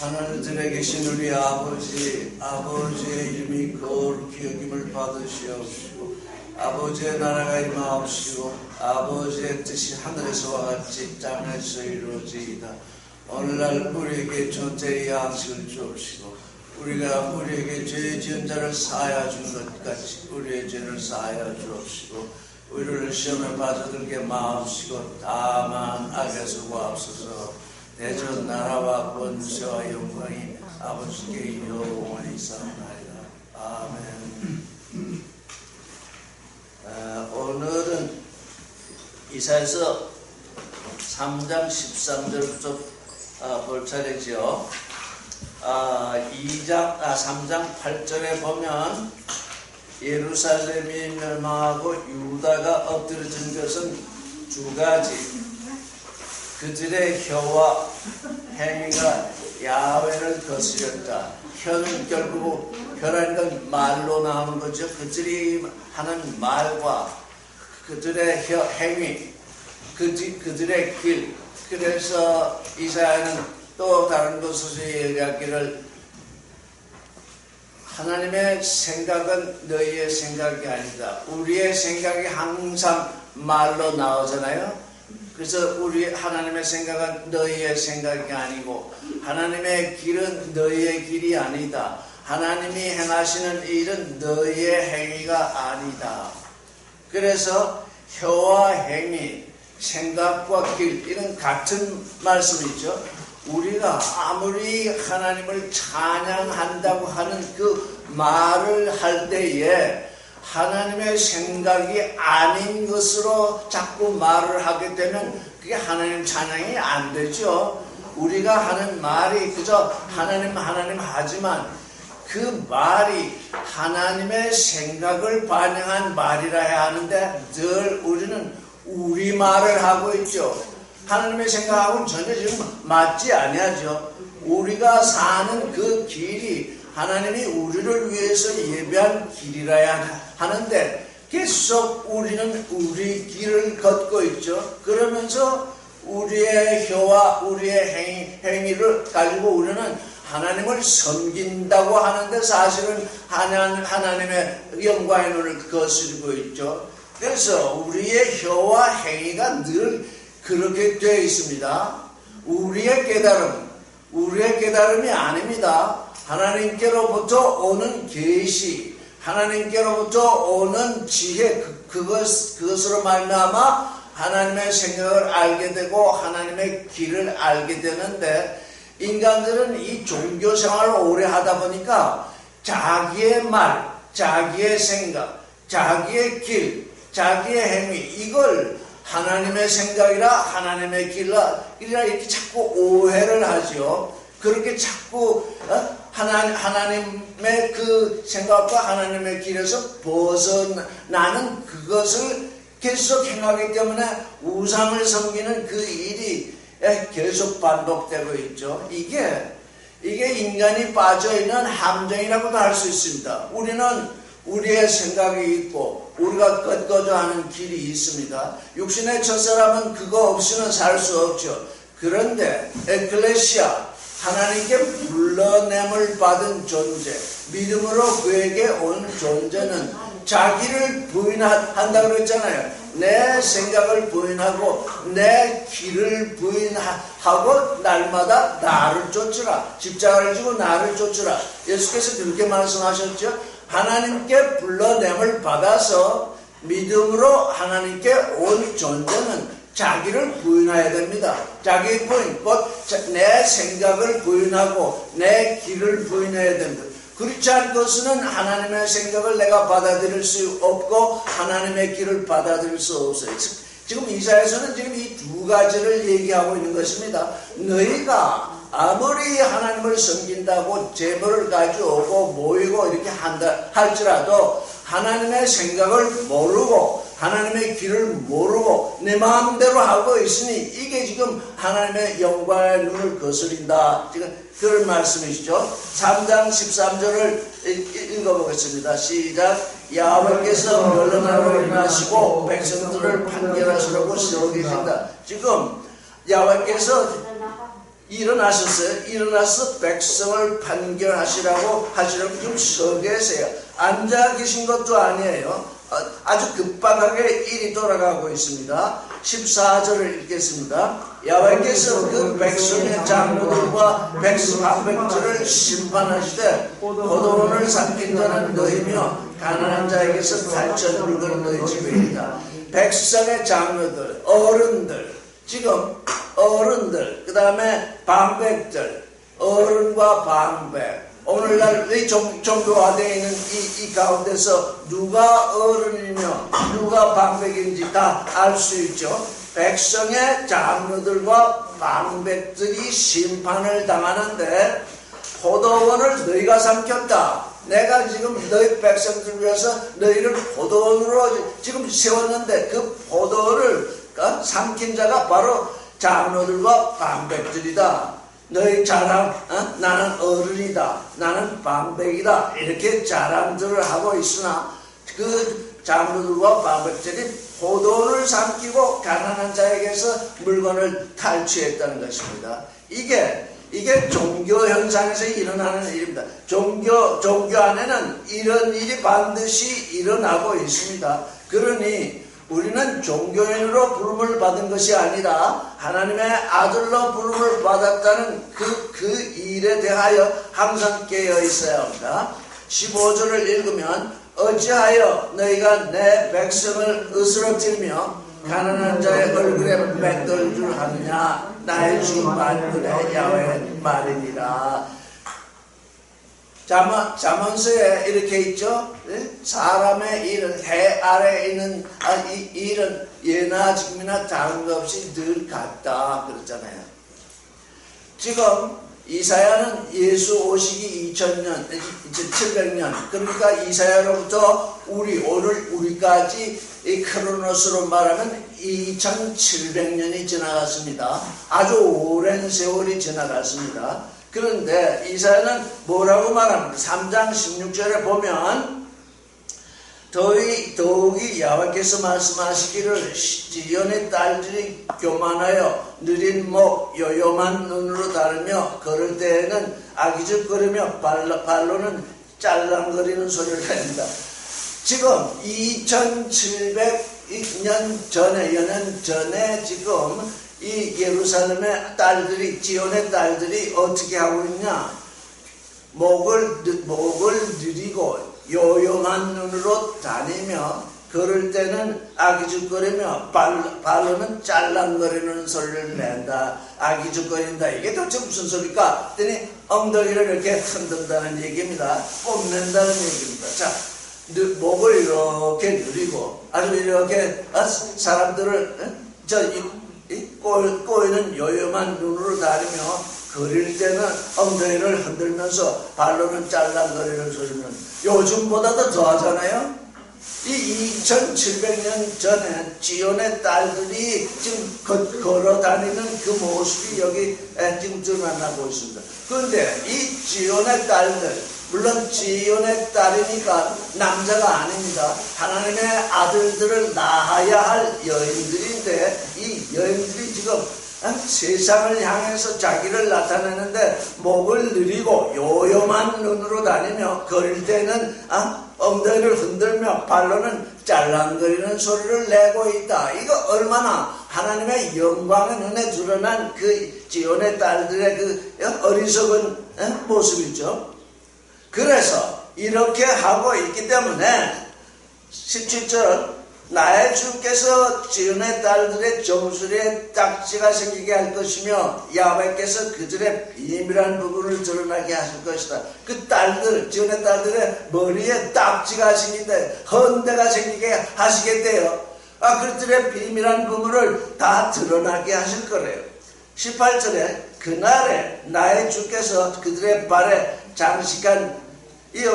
하늘들에 계신 우리 아버지, 아버지의 이름이 거룩히 여김을 받으시옵시고 아버지의 나라가 임하옵시고 아버지의 뜻이 하늘에서와 같이 땅에서 이루어지이다. 오늘날 우리에게 존재의 양식을 주옵시고 우리가 우리에게 죄 지은 자를 사하여 준 것 같이 우리의 죄를 사하여 주옵시고 우리를 시험에 빠져들게 마옵시고 다만 악에서 구하옵소서. 대전 나라와 권세와 영광이 아버지께 영원히 있사옵나이다. 아멘. 오늘은 이사야서 3장 13절부터 볼 차례죠. 3장 8절에 보면 예루살렘이 멸망하고 유다가 엎드려진 것은 두 가지. 그들의 혀와 행위가 야훼를 거스렸다. 혀는 결국 혀라는 건 말로 나오는 거죠. 그들이 하는 말과 그들의 행위, 그들의 길. 그래서 이사야는 또 다른 곳에서 얘기하기를 하나님의 생각은 너희의 생각이 아니다. 우리의 생각이 항상 말로 나오잖아요. 그래서 우리 하나님의 생각은 너희의 생각이 아니고 하나님의 길은 너희의 길이 아니다. 하나님이 행하시는 일은 너희의 행위가 아니다. 그래서 혀와 행위, 생각과 길 이런 같은 말씀이죠. 우리가 아무리 하나님을 찬양한다고 하는 그 말을 할 때에 하나님의 생각이 아닌 것으로 자꾸 말을 하게 되면 그게 하나님 찬양이 안 되죠. 우리가 하는 말이 그저 하나님 하지만 그 말이 하나님의 생각을 반영한 말이라 해야 하는데 늘 우리는 우리 말을 하고 있죠. 하나님의 생각하고는 전혀 지금 맞지 아니하죠. 우리가 사는 그 길이 하나님이 우리를 위해서 예배한 길이라야 하는데 계속 우리는 우리 길을 걷고 있죠. 그러면서 우리의 혀와 우리의 행위를 가지고 우리는 하나님을 섬긴다고 하는데 사실은 하나님의 영광의 눈을 거스르고 있죠. 그래서 우리의 혀와 행위가 늘 그렇게 되어 있습니다. 우리의 깨달음이 아닙니다. 하나님께로부터 오는 계시, 하나님께로부터 오는 지혜, 그것으로 말미암아 하나님의 생각을 알게 되고 하나님의 길을 알게 되는데 인간들은 이 종교 생활을 오래 하다 보니까 자기의 말, 자기의 생각, 자기의 길, 자기의 행위 이걸 하나님의 생각이라 하나님의 길이라 이렇게 자꾸 오해를 하죠. 그렇게 자꾸 하나님의 그 생각과 하나님의 길에서 벗어나는 그것을 계속 행하기 때문에 우상을 섬기는 그 일이 계속 반복되고 있죠. 이게 인간이 빠져있는 함정이라고도 할 수 있습니다. 우리는 우리의 생각이 있고 우리가 걷고자 하는 길이 있습니다. 육신의 첫사람은 그거 없이는 살 수 없죠. 그런데 에클레시아 하나님께 불러냄을 받은 존재, 믿음으로 그에게 온 존재는 자기를 부인한다고 그랬잖아요. 내 생각을 부인하고 내 길을 부인하고 날마다 나를 쫓으라. 십자가를 지고 나를 쫓으라. 예수께서 그렇게 말씀하셨죠. 하나님께 불러냄을 받아서 믿음으로 하나님께 온 존재는 자기를 부인해야 됩니다. 자기 부인, 곧 내 생각을 부인하고 내 길을 부인해야 됩니다. 그렇지 않고서는 하나님의 생각을 내가 받아들일 수 없고 하나님의 길을 받아들일 수 없어요. 지금 이사야서는 지금 이 두 가지를 얘기하고 있는 것입니다. 너희가 아무리 하나님을 섬긴다고 제물을 가져오고 모이고 이렇게 한다 할지라도 하나님의 생각을 모르고 하나님의 길을 모르고 내 마음대로 하고 있으니 이게 지금 하나님의 영광의 눈을 거스린다. 지금 그런 말씀이시죠. 3장 13절을 읽어보겠습니다. 시작. 야훼께서 멸망하러 임하시고 백성들을 판결하시려고 세워 계신다. 지금 야훼께서 일어나셨어요. 일어나서 백성을 판결하시라고 지금 서 계세요. 앉아 계신 것도 아니에요. 아주 급박하게 일이 돌아가고 있습니다. 14절을 읽겠습니다. 야훼께서 그 백성의 장로들과 백성을 심판하시되 포도원을 삼킨 자는 너희며 가난한 자에게서 탈천 물건 너희 집에이다. 백성의 장로들, 어른들, 지금 어른들, 그 다음에 방백들, 어른과 방백. 오늘날 이 종교화되어 있는 이 가운데서 누가 어른이며 누가 방백인지 다 알 수 있죠. 백성의 장로들과 방백들이 심판을 당하는데 포도원을 너희가 삼켰다. 내가 지금 너희 백성들 위해서 너희를 포도원으로 지금 세웠는데 그 포도원을 삼킨 자가 바로 장로들과 방백들이다. 너희 자랑, 나는 어른이다, 나는 방백이다, 이렇게 자랑들을 하고 있으나 그 장로들과 방백들이 포도원을 삼키고 가난한 자에게서 물건을 탈취했다는 것입니다. 이게 종교 현상에서 일어나는 일입니다. 종교 안에는 이런 일이 반드시 일어나고 있습니다. 그러니 우리는 종교인으로 부름을 받은 것이 아니라 하나님의 아들로 부름을 받았다는 그 일에 대하여 항상 깨어 있어야 합니다. 15절을 읽으면 어찌하여 너희가 내 백성을 으스러뜨리며 가난한 자의 얼굴에 맷돌줄 하느냐. 나의 주 만군의 야훼 말이니라. 잠언서에 이렇게 있죠. 사람의 일은 해 아래에 있는 이 일은 예나 지금이나 다른 것 없이 늘 같다 그랬잖아요. 지금 이사야는 예수 오시기 2000년, 700년, 그러니까 이사야로부터 오늘 우리까지 이 크로노스로 말하면 2700년이 지나갔습니다. 아주 오랜 세월이 지나갔습니다. 그런데 이사야는 뭐라고 말합니까? 3장 16절에 보면 더욱이 야훼께서 말씀하시기를 지연의 딸들이 교만하여 느린 목 요요만 눈으로 다르며 걸을 때에는 아기죽거리며 발로는 짤랑거리는 소리를 합니다. 지금 2700년 전에 연년 전에 지금 이 예루살렘의 딸들이, 지온의 딸들이 어떻게 하고 있냐? 목을 느리고 요요한 눈으로 다니며 걸을 때는 아기죽거리며 발로는 짤랑거리는 소리를 낸다. 아기죽거린다. 이게 도대체 무슨 소리일까? 했더니 엉덩이를 이렇게 흔든다는 얘기입니다. 뽐낸다는 얘기입니다. 자, 목을 이렇게 느리고 아주 이렇게 사람들을 꼬이는 요염한 눈으로 다니며 걸을 때는 엉덩이를 흔들면서 발로는 짤랑거리는 소리는 요즘보다도 더 하잖아요. 이 2700년 전에 지온의 딸들이 지금 걸어 다니는 그 모습이 여기 지금 드러나고 있습니다. 그런데 이 지온의 딸들, 물론 지온의 딸이니까 남자가 아닙니다. 하나님의 아들들을 낳아야 할 여인들인데 이 여인들이 지금 세상을 향해서 자기를 나타내는데 목을 느리고 요염한 눈으로 다니며 걸을 때는 엉덩이를 흔들며 발로는 짤랑거리는 소리를 내고 있다. 이거 얼마나 하나님의 영광의 눈에 드러난 그 지온의 딸들의 그 어리석은 모습이죠. 그래서 이렇게 하고 있기 때문에 17절 나의 주께서 지은의 딸들의 정수리에 딱지가 생기게 할 것이며 야훼께서 그들의 비밀한 부분을 드러나게 하실 것이다. 그 딸들, 지은의 딸들의 머리에 딱지가 생긴데 헌대가 생기게 하시겠대요. 그들의 비밀한 부분을 다 드러나게 하실 거래요. 18절에 그날에 나의 주께서 그들의 발에 장식한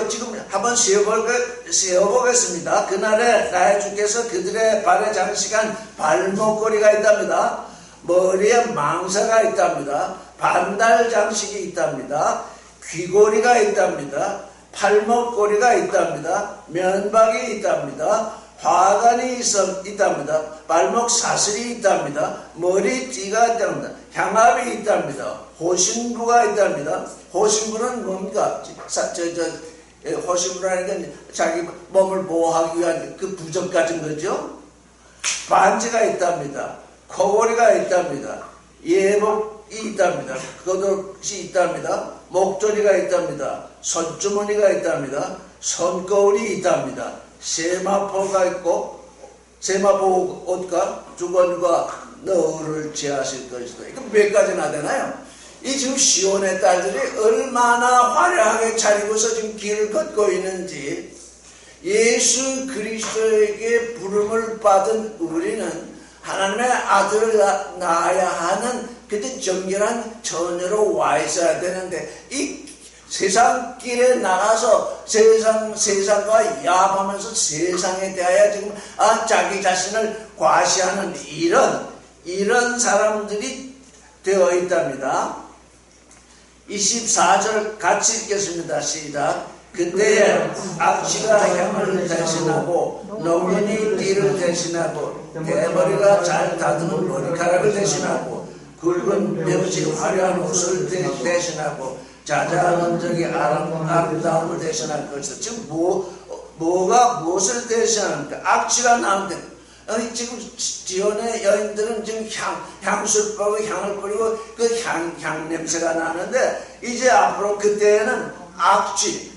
지금 한번 세어보겠습니다. 그날에 나의 주께서 그들의 발에 장식한 발목걸이가 있답니다. 머리에 망사가 있답니다. 반달 장식이 있답니다. 귀걸이가 있답니다. 팔목걸이가 있답니다. 면박이 있답니다. 화관이 있답니다. 발목 사슬이 있답니다. 머리띠가 있답니다. 향압이 있답니다. 호신부가 있답니다. 호신부는 뭡니까? 호신부라는 건 자기 몸을 보호하기 위한 그 부적 같은 거죠. 반지가 있답니다. 코골이가 있답니다. 예복이 있답니다. 겉옷이 있답니다. 목도리가 있답니다. 손주머니가 있답니다. 손거울이 있답니다. 세마포가 있고 세마포 옷과 주권과 너울을 제하실 것이다. 이거 몇 가지나 되나요? 이 지금 시온의 딸들이 얼마나 화려하게 차리고서 지금 길을 걷고 있는지, 예수 그리스도에게 부름을 받은 우리는 하나님의 아들을 낳아야 하는 그때 정결한 처녀로 와 있어야 되는데, 이 세상 길에 나가서 세상과 야합하면서 세상에 대하여 지금 자기 자신을 과시하는 이런 사람들이 되어 있답니다. 24절 같이 읽겠습니다. 시작. 그때에 악취가 향을 대신하고 노근이 띠를 대신하고 대머리가 잘 다듬은 머리카락을 대신하고 굵은 묘지 화려한 옷을 대신하고 자자한 흔적이 아름다움을 대신할 것이다. 지금 뭐가 무엇을 대신하는가? 악취가 나는데 지금 지원의 여인들은 지금 향수를 뿌리고 향을 뿌리고 그 향 냄새가 나는데, 이제 앞으로 그때에는 악취,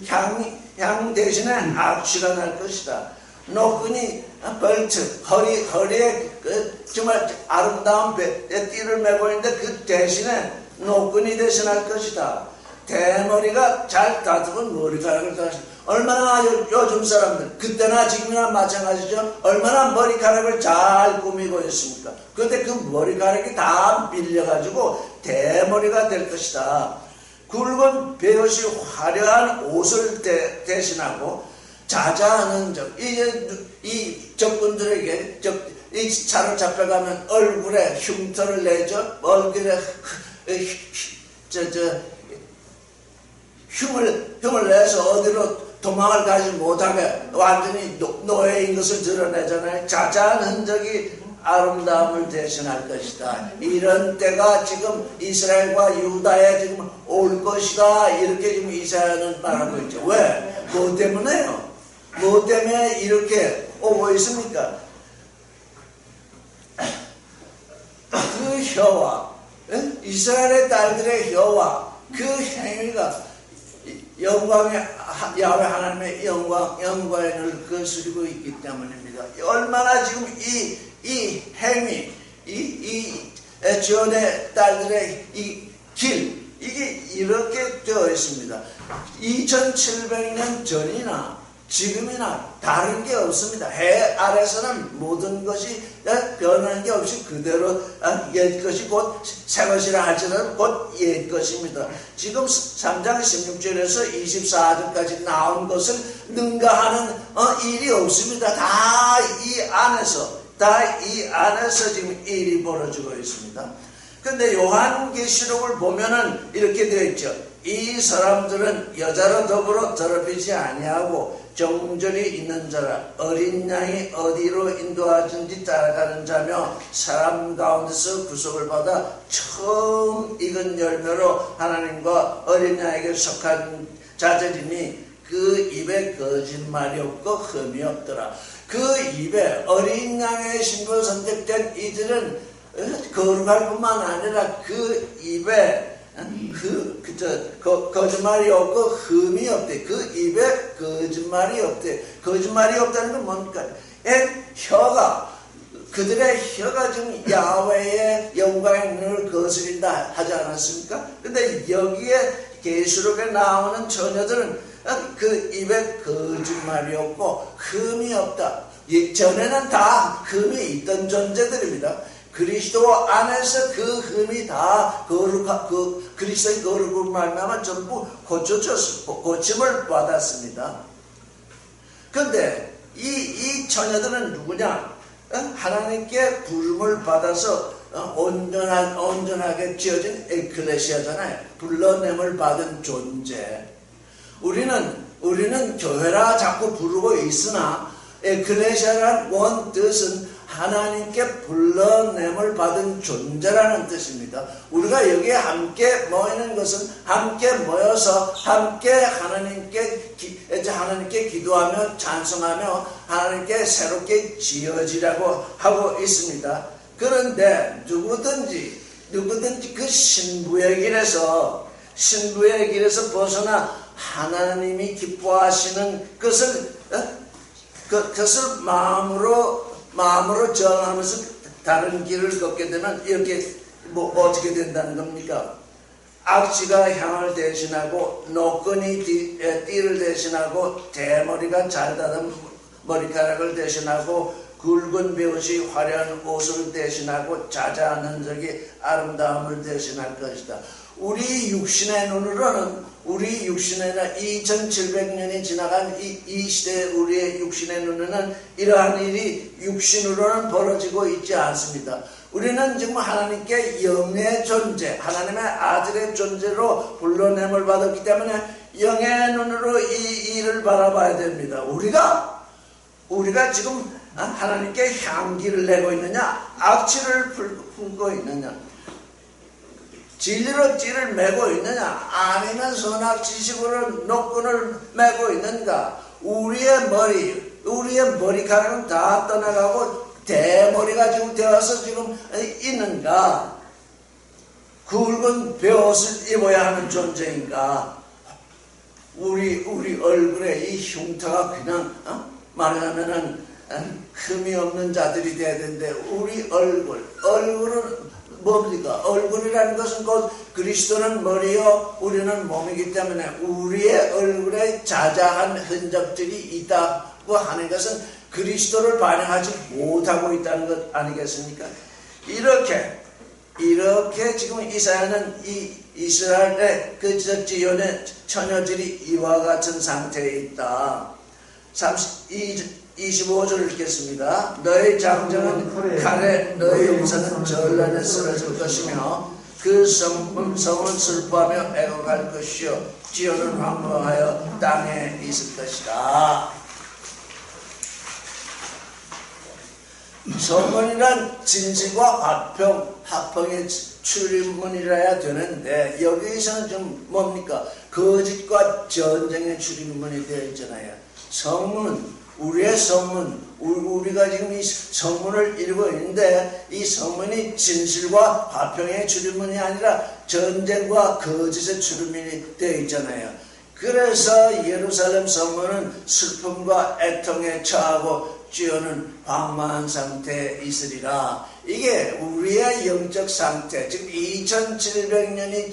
향 대신에 악취가 날 것이다. 노끈이 벨트, 허리에 정말 아름다운 띠를 메고 있는데 그 대신에 노끈이 대신할 것이다. 대머리가 잘 다듬은 머리카락을 다시. 얼마나 요즘 사람들, 그때나 지금이나 마찬가지죠. 얼마나 머리카락을 잘 꾸미고 있습니까? 그런데 그 머리카락이 다 밀려가지고 대머리가 될 것이다. 굵은 베옷이 화려한 옷을 대신하고 자자한 적. 이제 이 적군들에게 이 차를 잡혀가면 얼굴에 흉터를 내죠. 얼굴에 흉을 내서 어디로 도망을 가지 못하게 완전히 노예인 것을 드러내잖아요. 자자한 흔적이 아름다움을 대신할 것이다. 이런 때가 지금 이스라엘과 유다에 지금 올 것이다. 이렇게 지금 이사야는 말하고 있죠. 왜? 뭐 때문에요? 뭐 때문에 이렇게 오고 있습니까? 그 혀와 이스라엘의 딸들의 혀와 그 행위가 영광의 야훼 하나님의 영광의 눈을 거스르고 있기 때문입니다. 얼마나 지금 이 행위, 이 지원의 딸들의 이 길, 이게 이렇게 되어 있습니다. 2700년 전이나 지금이나 다른 게 없습니다. 해 아래서는 모든 것이 변한 게 없이 그대로 옛 것이 곧 새 것이라 할지라도 곧 옛 것입니다. 지금 3장 16절에서 24절까지 나온 것을 능가하는 일이 없습니다. 다 이 안에서 지금 일이 벌어지고 있습니다. 그런데 요한계시록을 보면은 이렇게 되어 있죠. 이 사람들은 여자로 더불어 더럽히지 아니하고 정절이 있는 자라, 어린 양이 어디로 인도하든지 따라가는 자며 사람 가운데서 구속을 받아 처음 익은 열매로 하나님과 어린 양에게 속한 자들이니 그 입에 거짓말이 없고 흠이 없더라. 그 입에 어린 양의 신분 선택된 이들은 거룩할 뿐만 아니라 그 입에 거짓말이 없고 흠이 없대. 그 입에 거짓말이 없대. 거짓말이 없다는 건 뭡니까? 그들의 혀가 지금 야훼의 영광의 눈을 거스린다 하지 않았습니까? 근데 여기에 계시록에 나오는 처녀들은 그 입에 거짓말이 없고 흠이 없다. 전에는 다 흠이 있던 존재들입니다. 그리스도 안에서 그 흠이 다 그리스도의 거룩을 말미암아 전부 고침을 받았습니다. 그런데 이 처녀들은 누구냐? 하나님께 부름을 받아서 온전하게 지어진 에클레시아잖아요. 불러냄을 받은 존재. 우리는 교회라 자꾸 부르고 있으나 에클레시아라는 원 뜻은 하나님께 불러냄을 받은 존재라는 뜻입니다. 우리가 여기에 함께 모이는 것은 함께 모여서 함께 하나님께 기도하며 찬송하며 하나님께 새롭게 지어지라고 하고 있습니다. 그런데 누구든지 그 신부의 길에서 벗어나 하나님이 기뻐하시는 것을 마음으로 정하면서 다른 길을 걷게 되면 이렇게 어떻게 된다는 겁니까? 악취가 향을 대신하고 노끈이 띠를 대신하고 대머리가 잘 닿은 머리카락을 대신하고 굵은 벼옷이 화려한 옷을 대신하고 자자한 흔적이 아름다움을 대신할 것이다. 우리 육신의 눈으로는 2700년이 지나간 이 시대의 우리의 육신의 눈에는 이러한 일이 육신으로는 벌어지고 있지 않습니다. 우리는 지금 하나님께 영의 존재, 하나님의 아들의 존재로 불러냄을 받았기 때문에 영의 눈으로 이 일을 바라봐야 됩니다. 우리가 지금 하나님께 향기를 내고 있느냐, 악취를 품고 있느냐, 진리로 띠를 메고 있느냐, 아니면 선악 지식으로 노끈을 메고 있는가. 우리의 머리카락은 다 떠나가고 대머리가 지금 되어서 지금 있는가. 굵은 벼옷을 입어야 하는 존재인가. 우리 얼굴에 이 흉터가 그냥 말하자면은 흠이 없는 자들이 돼야 되는데, 우리 얼굴은 뭡니까? 얼굴이라는 것은 곧 그리스도는 머리요 우리는 몸이기 때문에 우리의 얼굴에 자자한 흔적들이 있다고 하는 것은 그리스도를 반영하지 못하고 있다는 것 아니겠습니까? 이렇게 지금 이사야는 이 이스라엘의 그 지연의 처녀들이 이와 같은 상태에 있다. 25절 읽겠습니다. 너의 장정은 칼에, 너의 용사는 전란에 쓰러질 것이며 그 성은 슬퍼하며 애곡할 것이요 지연은 황무하여 땅에 있을 것이다. 성문이란 진실과 화평의 출입문이라야 되는데 여기서는 좀 뭡니까? 거짓과 전쟁의 출입문이 되어 있잖아요. 성문, 우리의 성문, 우리가 지금 이 성문을 이루고 있는데 이 성문이 진실과 화평의 출입문이 아니라 전쟁과 거짓의 출입문이 되어 있잖아요. 그래서 예루살렘 성문은 슬픔과 애통에 처하고 쥐어는 방만한 상태에 있으리라. 이게 우리의 영적 상태, 즉 2700년이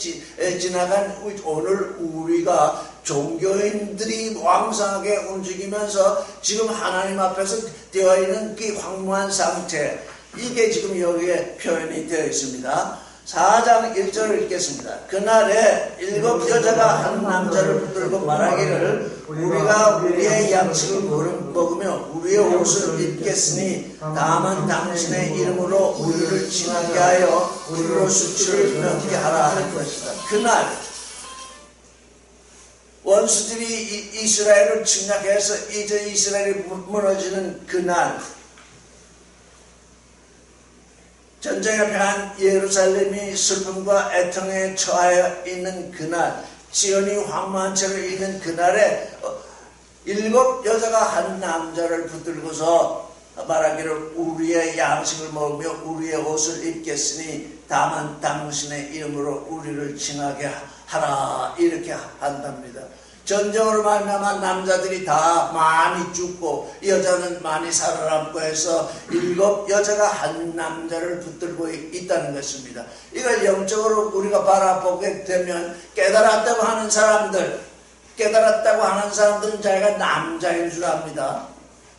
지나간 오늘 우리가 종교인들이 왕성하게 움직이면서 지금 하나님 앞에서 되어 있는 그 황무한 상태, 이게 지금 여기에 표현이 되어 있습니다. 4장 1절을 읽겠습니다. 그날에 7 여자가 한 남자를 붙들고 말하기를 우리가 우리의 양식을 먹으며 우리의 옷을 입겠으니 다만 당신의 이름으로 우리를 징하게 하여 우리로 수치를 넘게 하라 할 것이다. 그날 원수들이 이스라엘을 침략해서 이제 이스라엘이 무너지는 그날, 전쟁에 패한 예루살렘이 슬픔과 애통에 처하여 있는 그날, 지연이 황무한 채로 있는 그날에 7 여자가 한 남자를 붙들고서 말하기를 우리의 양식을 먹으며 우리의 옷을 입겠으니 다만 당신의 이름으로 우리를 징하게 하라, 이렇게 한답니다. 전쟁으로 말미암아 남자들이 다 많이 죽고 여자는 많이 살아남고 해서 7 여자가 한 남자를 붙들고 있다는 것입니다. 이걸 영적으로 우리가 바라보게 되면 깨달았다고 하는 사람들은 자기가 남자인 줄 압니다.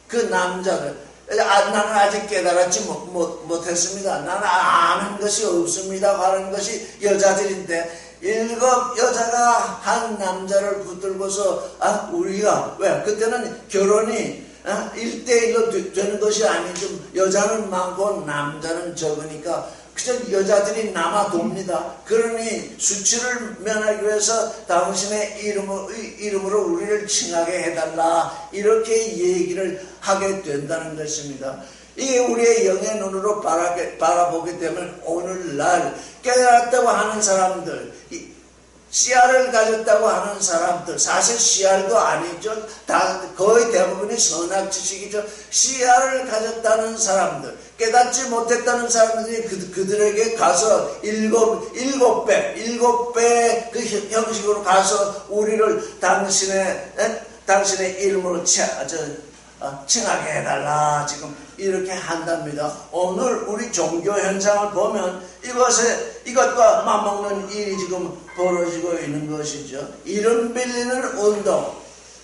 그 남자들, 나는 아직 깨달았지 못했습니다. 나는 아는 것이 없습니다 하는 것이 여자들인데 7 여자가 한 남자를 붙들고서 우리가 왜 그때는 결혼이 1대1로 되는 것이 아니죠. 여자는 많고 남자는 적으니까 그저 여자들이 남아돕니다. 그러니 수치를 면하기 위해서 당신의 이름으로 우리를 칭하게 해달라. 이렇게 얘기를 하게 된다는 것입니다. 이게 우리의 영의 눈으로 바라보게 되면 오늘날 깨달았다고 하는 사람들, 씨알을 가졌다고 하는 사람들, 사실 씨알도 아니죠. 거의 대부분이 선악 지식이죠. 씨알을 가졌다는 사람들, 깨닫지 못했다는 사람들이 그들에게 가서 일곱 배 그 형식으로 가서 우리를 당신의 이름으로 칭하게 해달라. 지금 이렇게 한답니다. 오늘 우리 종교 현상을 보면 이것과 맞먹는 일이 지금 벌어지고 있는 것이죠. 이름 빌리는 운동.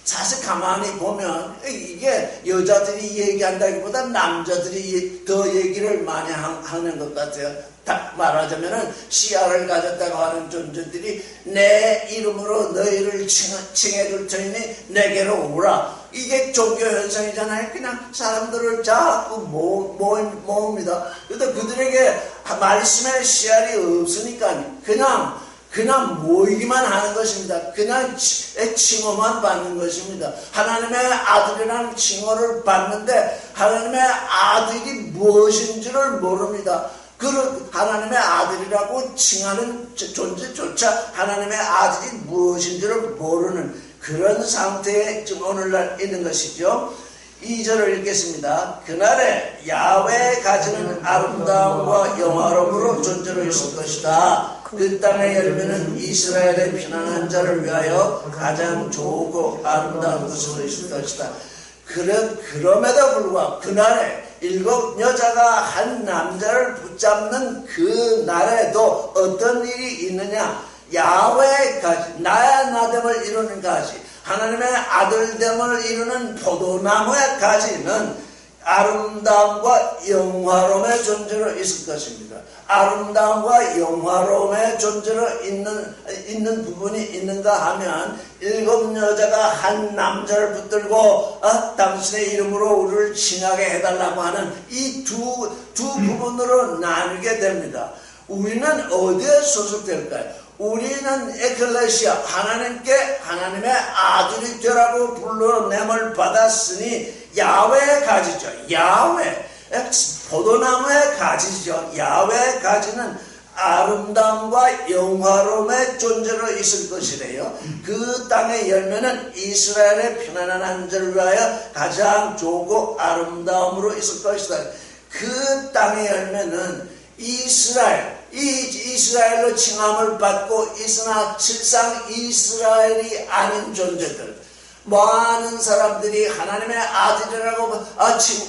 사실 가만히 보면 이게 여자들이 얘기한다기보다 남자들이 더 얘기를 많이 하는 것 같아요. 딱 말하자면은 씨알을 가졌다고 하는 존재들이 내 이름으로 너희를 칭해줄 테니 내게로 오라. 이게 종교 현상이잖아요. 그냥 사람들을 자꾸 모읍니다. 그런데 그들에게 말씀의 씨알이 없으니까 그냥 모이기만 하는 것입니다. 그냥 칭호만 받는 것입니다. 하나님의 아들이라는 칭호를 받는데 하나님의 아들이 무엇인지를 모릅니다. 하나님의 아들이라고 칭하는 존재조차 하나님의 아들이 무엇인지를 모르는 그런 상태에 지금 오늘날 있는 것이죠. 2절을 읽겠습니다. 그날에 야훼의 가지는 아름다움과 영화로움으로 존재로 있을 것이다. 그 땅의 열매는 이스라엘의 피난한 자를 위하여 가장 좋고 아름다운 것으로 있을 것이다. 그럼에도 불구하고 그날에 7 여자가 한 남자를 붙잡는 그 날에도 어떤 일이 있느냐? 야훼의 가지, 나의 나됨을 이루는 가지, 하나님의 아들됨을 이루는 포도나무의 가지는 아름다움과 영화로움의 존재로 있을 것입니다. 아름다움과 영화로움의 존재로 있는 부분이 있는가 하면 7 여자가 한 남자를 붙들고 당신의 이름으로 우리를 칭하게 해달라고 하는 이 두 부분으로 나누게 됩니다. 우리는 어디에 소속될까요? 우리는 에클레시아, 하나님의 아들이 되라고 불러냄을 받았으니 야훼의 가지죠. 야훼, 포도나무의 가지죠. 야훼의 가지는 아름다움과 영화로움의 존재로 있을 것이래요. 그 땅의 열매는 이스라엘의 편안한 자를 위하여 가장 좋고 아름다움으로 있을 것이다. 그 땅의 열매는 이스라엘로 칭함을 받고 있으나 실상 이스라엘이 아닌 존재들, 많은 사람들이 하나님의 아들이라고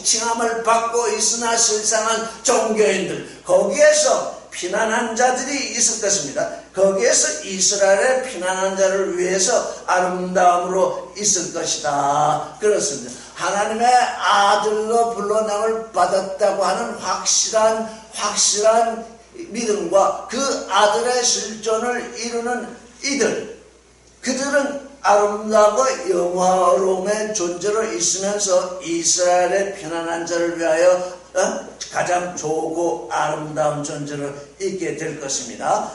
칭함을 받고 있으나 실상은 종교인들, 거기에서 피난한 자들이 있을 것입니다. 거기에서 이스라엘의 피난한 자를 위해서 아름다움으로 있을 것이다. 그렇습니다. 하나님의 아들로 불러냄을 받았다고 하는 확실한 믿음과 그 아들의 실존을 이루는 그들은 아름다움과 영화로움의 존재로 있으면서 이스라엘의 편안한 자를 위하여 가장 좋고 아름다운 존재로 있게 될 것입니다.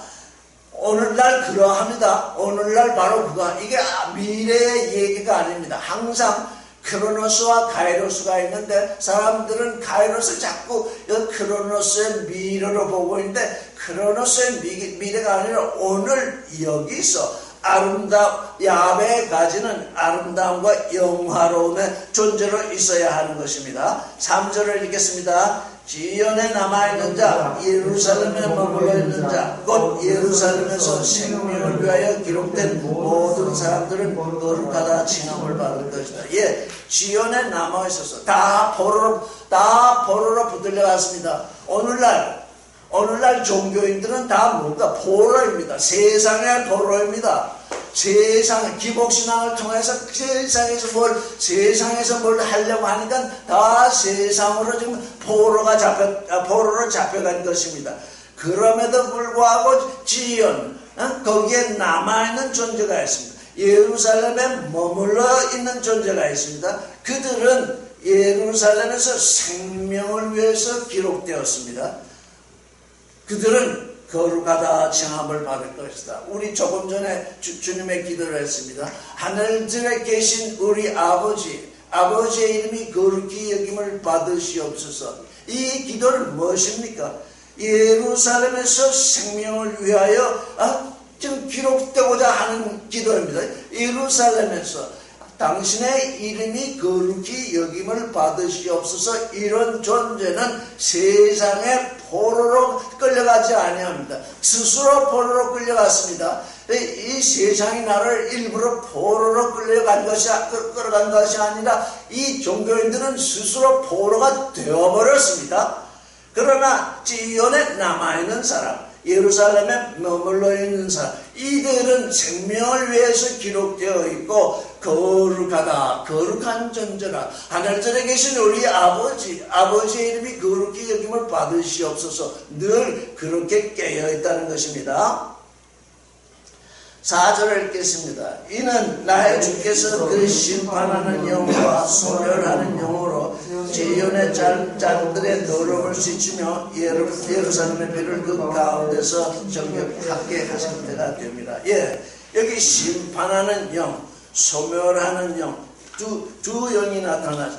오늘날 그러합니다. 오늘날 바로 이게 미래의 얘기가 아닙니다. 항상 크로노스와 카이로스가 있는데 사람들은 카이로스 자꾸 크로노스의 미래로 보고 있는데 크로노스의 미래가 아니라 오늘 여기서 야훼의 가지는 아름다움과 영화로움의 존재로 있어야 하는 것입니다. 3절을 읽겠습니다. 지연에 남아있는 자, 예루살렘에 머물러 있는 자, 곧 예루살렘에서 생명을 위하여 기록된 모든 사람들은 거룩하다 칭함을 받을 것이다. 예, 지연에 남아있어서 다 포로로 붙들려갔습니다. 오늘날 종교인들은 다 뭔가 포로입니다. 세상의 포로입니다. 기복신앙을 통해서 세상에서 뭘 하려고 하니까 다 세상으로 지금 포로로 잡혀간 것입니다. 그럼에도 불구하고 지연, 거기에 남아있는 존재가 있습니다. 예루살렘에 머물러 있는 존재가 있습니다. 그들은 예루살렘에서 생명을 위해서 기록되었습니다. 그들은 거룩하다 칭함을 받을 것이다. 우리 조금 전에 주님의 기도를 했습니다. 하늘들에 계신 우리 아버지의 이름이 거룩히 여김을 받으시옵소서. 이 기도는 무엇입니까? 예루살렘에서 생명을 위하여 지금 기록되고자 하는 기도입니다. 예루살렘에서 당신의 이름이 거룩히 여김을 받으시옵소서. 이런 존재는 세상의 포로로 끌려가지 아니합니다. 스스로 포로로 끌려갔습니다. 이 세상이 나를 일부러 포로로 끌어간 것이 아니라 이 종교인들은 스스로 포로가 되어버렸습니다. 그러나 지온에 남아있는 사람, 예루살렘에 머물러 있는 사람, 이들은 생명을 위해서 기록되어 있고 거룩하다, 거룩한 존재라. 하늘들에 계신 우리 아버지의 이름이 거룩히 여김을 받으시옵소서. 늘 그렇게 깨어있다는 것입니다. 4절을 읽겠습니다. 이는 나의 주께서 그 심판하는 영과 소멸하는 영으로 지온의 짤들의 더러움을 씻으며 예루살렘의 피를 그 가운데서 정결하게 하실 때가 됩니다. 여기 심판하는 영, 소멸하는 영, 두 영이 나타나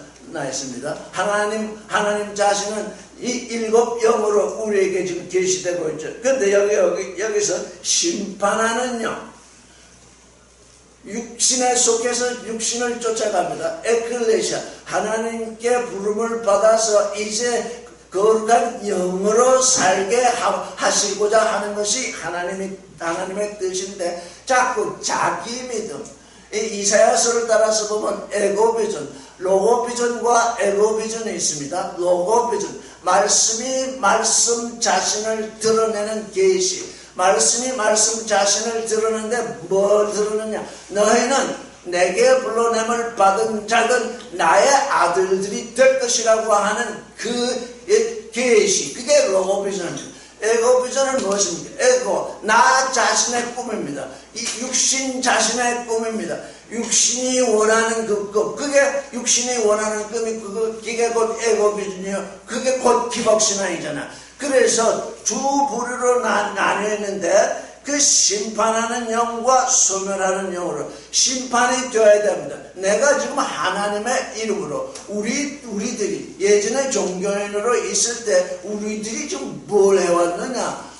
있습니다. 하나님 자신은 이 7 영으로 우리에게 지금 계시되고 있죠. 그런데 여기서 심판하는 영, 육신에 속해서 육신을 쫓아갑니다. 에클레시아, 하나님께 부름을 받아서 이제 거룩한 영으로 살게 하시고자 하는 것이 하나님의 뜻인데, 자꾸 자기 믿음, 이사야서를 따라서 보면 에고비전, 로고비전과 에고비전이 있습니다. 로고비전, 말씀 자신을 드러내는 계시, 말씀이 말씀 자신을 드러내는데 뭘 드러내냐? 너희는 내게 불러냄을 받은 자든 나의 아들들이 될 것이라고 하는 그 계시, 그게 로고비전입니다. 에고비전은 무엇입니까? 에고, 나 자신의 꿈입니다. 이 육신 자신의 꿈입니다. 육신이 원하는 그 꿈, 그게 육신이 원하는 꿈이 그게 곧 에고비전이요. 그게 곧 기복신앙이잖아. 그래서 두 부류로 나뉘어 있는데, 그 심판하는 영과 소멸하는 영으로 심판이 되어야 됩니다. 내가 지금 하나님의 이름으로 우리들이 예전에 종교인으로 있을 때 우리들이 지금 뭘 해왔느냐?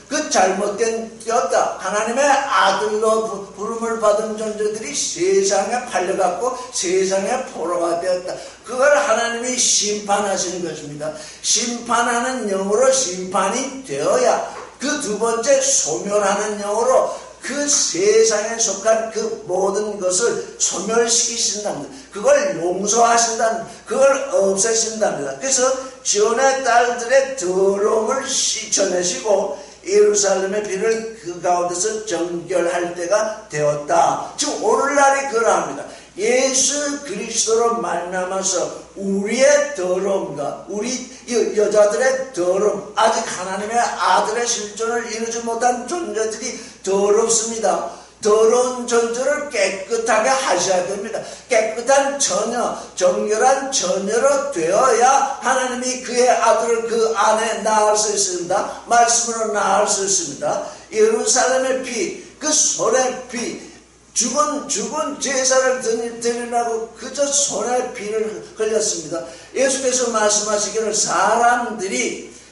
그 잘못된 였다. 하나님의 아들로 부름을 받은 존재들이 세상에 팔려갔고 세상의 포로가 되었다. 그걸 하나님이 심판하시는 것입니다. 심판하는 영으로 심판이 되어야 그 두 번째 소멸하는 영으로 그 세상에 속한 그 모든 것을 소멸시키신답니다. 그걸 용서하신답니다. 그걸 없애신답니다. 그래서 지온의 딸들의 더러움을 씻어내시고 예루살렘의 피를 그 가운데서 정결할 때가 되었다. 지금 오늘날이 그러합니다. 예수 그리스도로 말미암아서 우리의 더러움과 우리 여자들의 더러움, 아직 하나님의 아들의 실존을 이루지 못한 존재들이 더럽습니다. 더러운 존재를 깨끗하게 하셔야 됩니다. 깨끗한 처녀, 정결한 처녀로 되어야 하나님이 그의 아들을 그 안에 낳을 수 있습니다. 말씀으로 낳을 수 있습니다. 예루살렘의 피, 그 손의 피, 죽은 제사를 드리려고 그저 손에 피를 흘렸습니다. 예수께서 말씀하시기를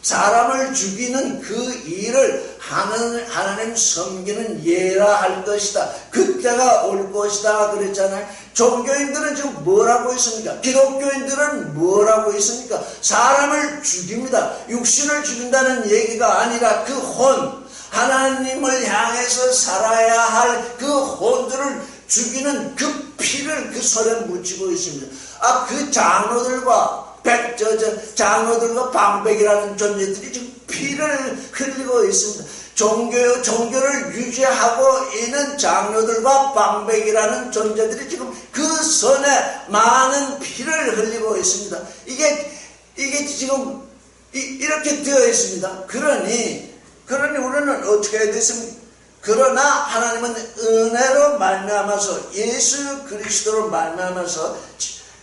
사람을 죽이는 그 일을 하나님 섬기는 예라 할 것이다. 그때가 올 것이다 그랬잖아요. 종교인들은 지금 뭐라고 있습니까? 기독교인들은 뭐라고 있습니까? 사람을 죽입니다. 육신을 죽인다는 얘기가 아니라 그 혼, 하나님을 향해서 살아야 할 그 혼들을 죽이는 그 피를 그 손에 묻히고 있습니다. 그 장로들과 방백이라는 존재들이 지금 피를 흘리고 있습니다. 종교를 유지하고 있는 장로들과 방백이라는 존재들이 지금 그 손에 많은 피를 흘리고 있습니다. 이게 지금 이렇게 되어 있습니다. 그러니 우리는 어떻게 해야 되습니까? 그러나 하나님은 은혜로 말미암아서 예수 그리스도로 말미암아서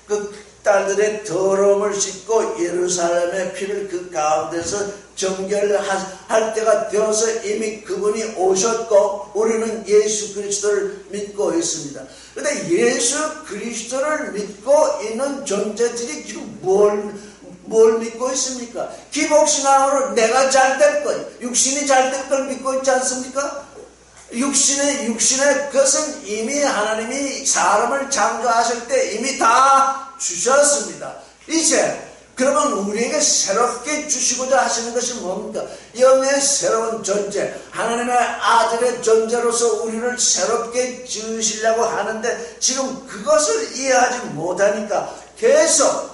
그 딸들의 더러움을 씻고 예루살렘의 피를 그 가운데서 정결할 때가 되어서 이미 그분이 오셨고 우리는 예수 그리스도를 믿고 있습니다. 그런데 예수 그리스도를 믿고 있는 존재들이 지금 뭘 믿고 있습니까? 기복신앙으로 내가 잘 될 것, 육신이 잘 될 걸 믿고 있지 않습니까? 육신의 것은 이미 하나님이 사람을 창조하실 때 이미 다 주셨습니다. 이제 그러면 우리에게 새롭게 주시고자 하시는 것이 뭡니까? 영의 새로운 존재, 하나님의 아들의 존재로서 우리를 새롭게 지으시려고 하는데 지금 그것을 이해하지 못하니까 계속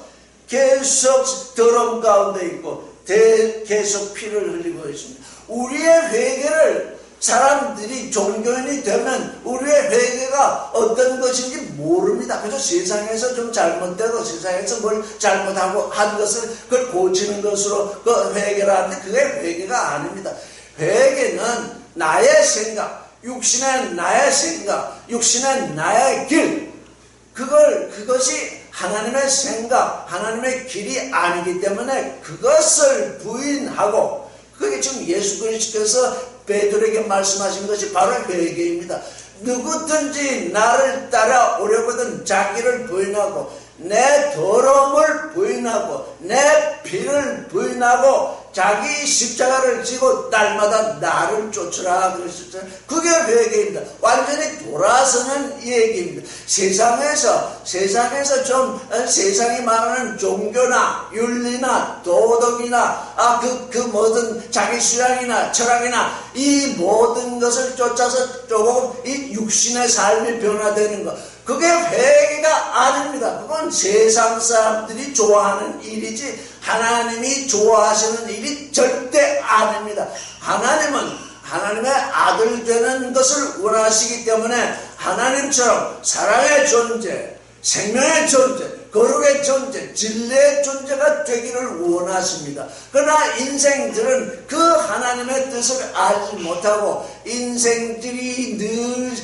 더러움 가운데 있고 계속 피를 흘리고 있습니다. 우리의 회개를 사람들이 종교인이 되면 우리의 회개가 어떤 것인지 모릅니다. 그래서 세상에서 좀 잘못되고 세상에서 뭘 잘못하고 한 것을 그걸 고치는 것으로 그 회개를 하는데 그게 회개가 아닙니다. 회개는 나의 생각, 육신의 나의 생각, 육신의 나의 길, 그것이 하나님의 생각, 하나님의 길이 아니기 때문에 그것을 부인하고, 그게 지금 예수 그리스도께서 베드로에게 말씀하신 것이 바로 회개입니다. 누구든지 나를 따라오려거든 자기를 부인하고 내 더러움을 부인하고 내 피를 부인하고 자기 십자가를 지고 날마다 나를 쫓으라 그러셨잖아요. 그게 회개입니다. 완전히 돌아서는 이 얘기입니다. 세상에서 좀 세상이 말하는 종교나 윤리나 도덕이나 그 모든 자기 수양이나 철학이나 이 모든 것을 쫓아서 조금 이 육신의 삶이 변화되는 것, 그게 회개가 아닙니다. 그건 세상 사람들이 좋아하는 일이지 하나님이 좋아하시는 일이 절대 아닙니다. 하나님은 하나님의 아들 되는 것을 원하시기 때문에 하나님처럼 사랑의 존재, 생명의 존재, 거룩의 존재, 진리의 존재가 되기를 원하십니다. 그러나 인생들은 그 하나님의 뜻을 알지 못하고 인생들이 늘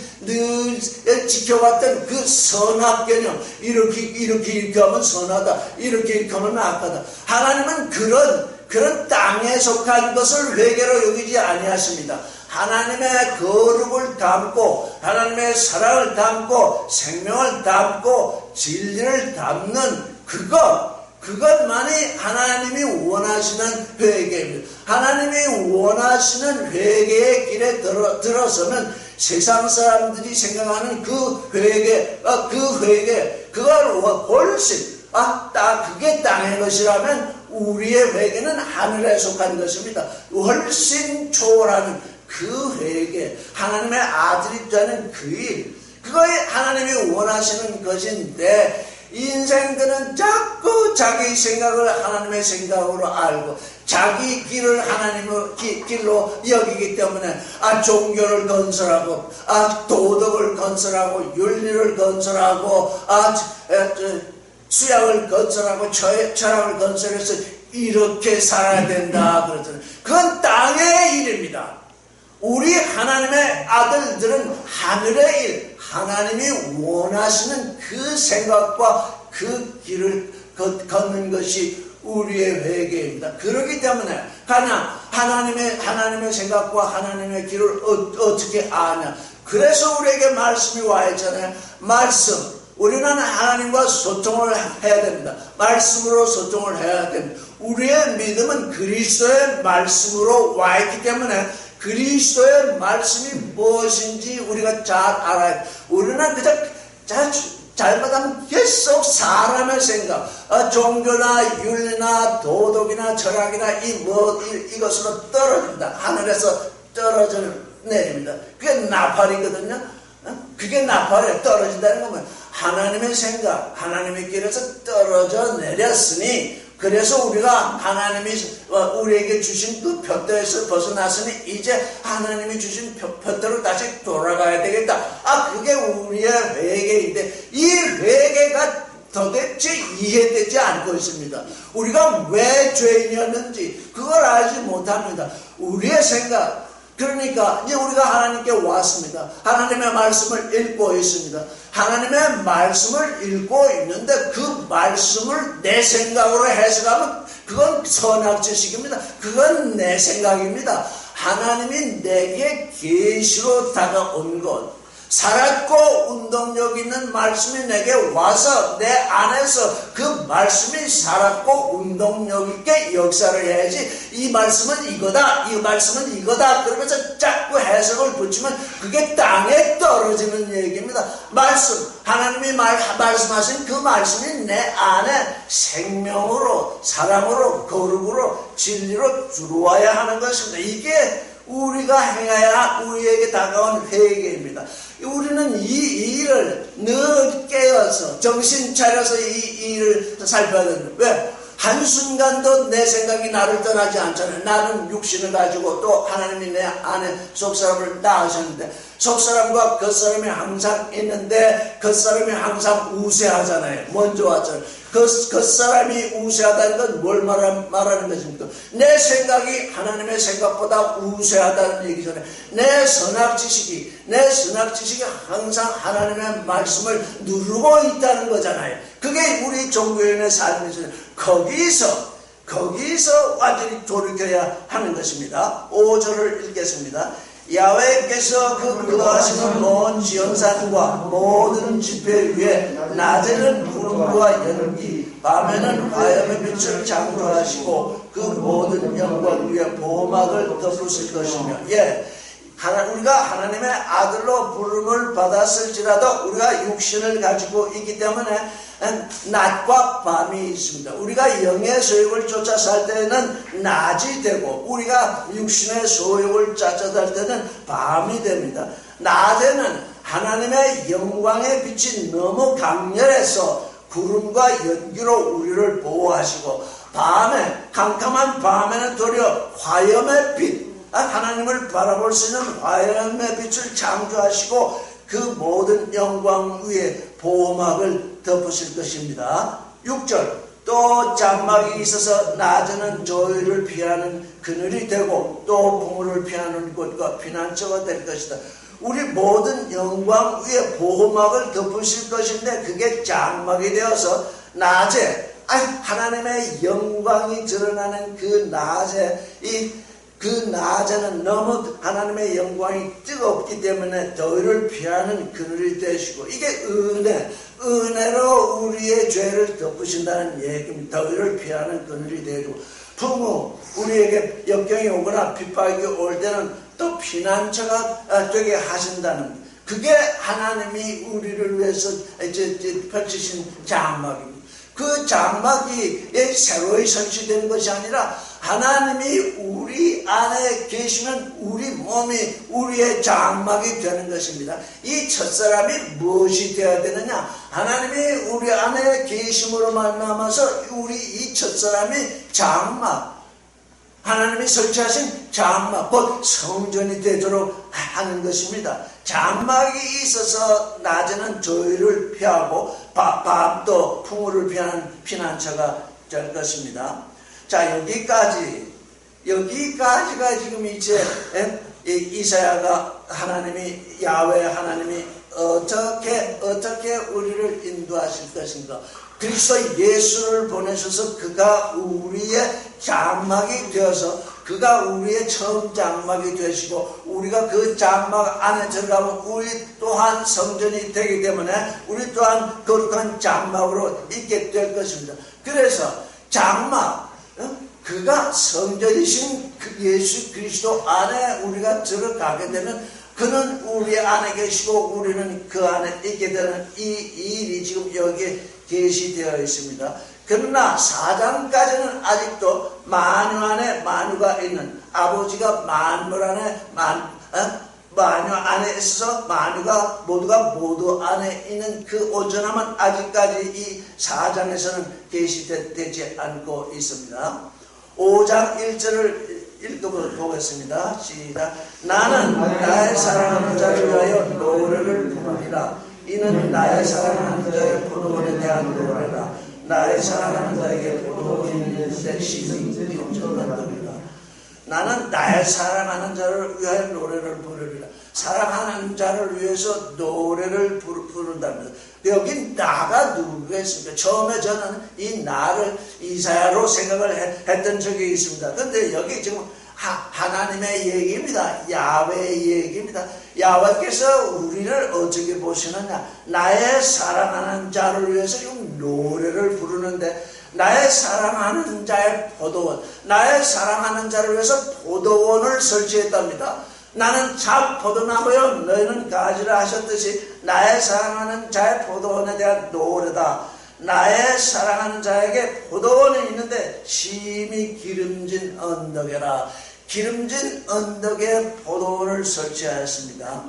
지켜왔던 그 선악 개념, 이렇게 하면 선하다, 이렇게 하면 악하다. 하나님은 그런 땅에 속한 것을 회개로 여기지 아니하십니다. 하나님의 거룩을 담고 하나님의 사랑을 담고 생명을 담고 진리를 담는 그것만이 하나님이 원하시는 회개입니다. 하나님이 원하시는 회개의 길에 들어서면 세상 사람들이 생각하는 그 회개, 그걸 훨씬 그게 땅의 것이라면 우리의 회개는 하늘에 속한 것입니다. 훨씬 초월하는 그 회개, 하나님의 아들이 되는 그 일, 그거에 하나님이 원하시는 것인데 인생들은 자꾸 자기 생각을 하나님의 생각으로 알고 자기 길을 하나님의 길로 여기기 때문에 종교를 건설하고 도덕을 건설하고 윤리를 건설하고 수양을 건설하고 철학을 건설해서 이렇게 살아야 된다 그러잖아요. 그건 땅의 일입니다. 우리 하나님의 아들들은 하늘의 일, 하나님이 원하시는 그 생각과 그 길을 걷는 것이 우리의 회개입니다. 그렇기 때문에 하나님의 생각과 하나님의 길을 어떻게 아냐? 그래서 우리에게 말씀이 와 있잖아요. 우리는 하나님과 소통을 해야 됩니다. 말씀으로 소통을 해야 됩니다. 우리의 믿음은 그리스도의 말씀으로 와 있기 때문에 그리스도의 말씀이 무엇인지 우리가 잘 알아야 돼요. 우리는 그저 잘못하면 계속 사람의 생각, 종교나 윤리나 도덕이나 철학이나 이것으로 떨어집니다. 하늘에서 떨어져 내립니다. 그게 나팔이거든요. 그게 나팔에 떨어진다는 건 하나님의 생각, 하나님의 길에서 떨어져 내렸으니, 그래서 우리가 하나님이 우리에게 주신 그 푯대에서 벗어났으니 이제 하나님이 주신 푯대로 다시 돌아가야 되겠다. 그게 우리의 회개인데 이 회개가 도대체 이해되지 않고 있습니다. 우리가 왜 죄인이었는지 그걸 알지 못합니다. 우리의 생각, 그러니까 이제 우리가 하나님께 왔습니다. 하나님의 말씀을 읽고 있습니다. 하나님의 말씀을 읽고 있는데 그 말씀을 내 생각으로 해석하면 그건 선악지식입니다. 그건 내 생각입니다. 하나님이 내게 계시로 다가온 것, 살았고 운동력 있는 말씀이 내게 와서 내 안에서 그 말씀이 살았고 운동력 있게 역사를 해야지, 이 말씀은 이거다, 이 말씀은 이거다 그러면서 자꾸 해석을 붙이면 그게 땅에 떨어지는 얘기입니다. 말씀, 하나님이 말씀하신 그 말씀이 내 안에 생명으로, 사랑으로, 거룩으로, 진리로 들어와야 하는 것입니다. 이게 우리가 행해야 우리에게 다가온 회개입니다. 우리는 이 일을 늘 깨어서 정신 차려서 이 일을 살펴야 됩니다. 왜? 한순간도 내 생각이 나를 떠나지 않잖아요. 나는 육신을 가지고 또 하나님이 내 안에 속사람을 낳으셨는데, 속사람과 겉사람이 항상 있는데 겉사람이 항상 우세하잖아요. 먼저 왔잖아요. 겉사람이 우세하다는 건 뭘 말하는 것입니까? 내 생각이 하나님의 생각보다 우세하다는 얘기잖아요. 내 선악지식이 항상 하나님의 말씀을 누르고 있다는 거잖아요. 그게 우리 종교인의 삶이잖아요. 거기서 완전히 돌이켜야 하는 것입니다. 5절을 읽겠습니다. 야훼께서 거하시는 온 지연산과 모든 지폐 위에 낮에는 구름과 연기, 밤에는 화염의 빛을 창조하시고 그 모든 영광 위에 보호막을 덮으실 것이며, 우리가 하나님의 아들로 부름을 받았을지라도 우리가 육신을 가지고 있기 때문에 낮과 밤이 있습니다. 우리가 영의 소욕을 쫓아 살 때는 낮이 되고, 우리가 육신의 소욕을 쫓아 살 때는 밤이 됩니다. 낮에는 하나님의 영광의 빛이 너무 강렬해서 구름과 연기로 우리를 보호하시고, 캄캄한 밤에는 도리어 화염의 빛, 하나님을 바라볼 수 있는 화염의 빛을 창조하시고 그 모든 영광 위에 보호막을 덮으실 것입니다. 6절, 또 장막이 있어서 낮에는 조위를 피하는 그늘이 되고 또 풍우를 피하는 곳과 피난처가 될 것이다. 우리 모든 영광 위에 보호막을 덮으실 것인데, 그게 장막이 되어서 낮에 하나님의 영광이 드러나는 그 낮에는 너무 하나님의 영광이 뜨겁기 때문에 더위를 피하는 그늘이 되시고, 이게 은혜로 우리의 죄를 덮으신다는 얘기입니다. 더위를 피하는 그늘이 되고, 풍우, 우리에게 역경이 오거나 핍박이 올 때는 또 피난처가 되게 하신다는, 그게 하나님이 우리를 위해서 펼치신 장막입니다. 그 장막이 새로이 설치된 것이 아니라 하나님이 우리 안에 계시면 우리 몸이 우리의 장막이 되는 것입니다. 이 첫사람이 무엇이 되어야 되느냐? 하나님이 우리 안에 계심으로 말미암아서 우리 이 첫사람이 장막, 하나님이 설치하신 장막, 곧 성전이 되도록 하는 것입니다. 장막이 있어서 낮에는 조위를 피하고 밤도 풍우를 피하는 피난처가 될 것입니다. 자, 여기까지가 지금 이제 이사야가 야훼 하나님이 어떻게 우리를 인도하실 것인가, 그리스도 예수를 보내셔서 그가 우리의 장막이 되어서 그가 우리의 처음 장막이 되시고, 우리가 그 장막 안에 들어가면 우리 또한 성전이 되기 때문에 우리 또한 거룩한 장막으로 있게 될 것입니다. 그래서 장막, 그가 성전이신 그 예수 그리스도 안에 우리가 들어가게 되면 그는 우리 안에 계시고 우리는 그 안에 있게 되는 이 일이 지금 여기에 계시되어 있습니다. 그러나 4장까지는 아직도 만유 안에 만유가 있는, 아버지가 만물 안에 만유 안에 있어서 만유가 모두 안에 있는 그 온전함은 아직까지 이 4장에서는 계시되지 않고 있습니다. 5장 1절을 읽어보겠습니다. 시작. 나는 나의 사랑하는 자를 위하여 노래를 부르리라. 이는 나의 사랑하는 자의 포도원에 대한 노래라. 나의 사랑하는 자에게 포도원이 내 심이 엄청난답니다. 나는 나의 사랑하는 자를 위하여 노래를 부르리라. 사랑하는 자를 위해서 노래를 부른답니다. 여기 나가 누구겠습니까? 처음에 저는 이 나를 이사야로 생각을 했던 적이 있습니다. 그런데 여기 지금 하나님의 얘기입니다. 야훼의 얘기입니다. 야훼께서 우리를 어떻게 보시느냐? 나의 사랑하는 자를 위해서 노래를 부르는데, 나의 사랑하는 자의 포도원, 나의 사랑하는 자를 위해서 포도원을 설치했답니다. 나는 참 포도나무여 너희는 가지라 하셨듯이 나의 사랑하는 자의 포도원에 대한 노래다. 나의 사랑하는 자에게 포도원이 있는데 심히 기름진 언덕에라. 기름진 언덕에 포도원을 설치하였습니다.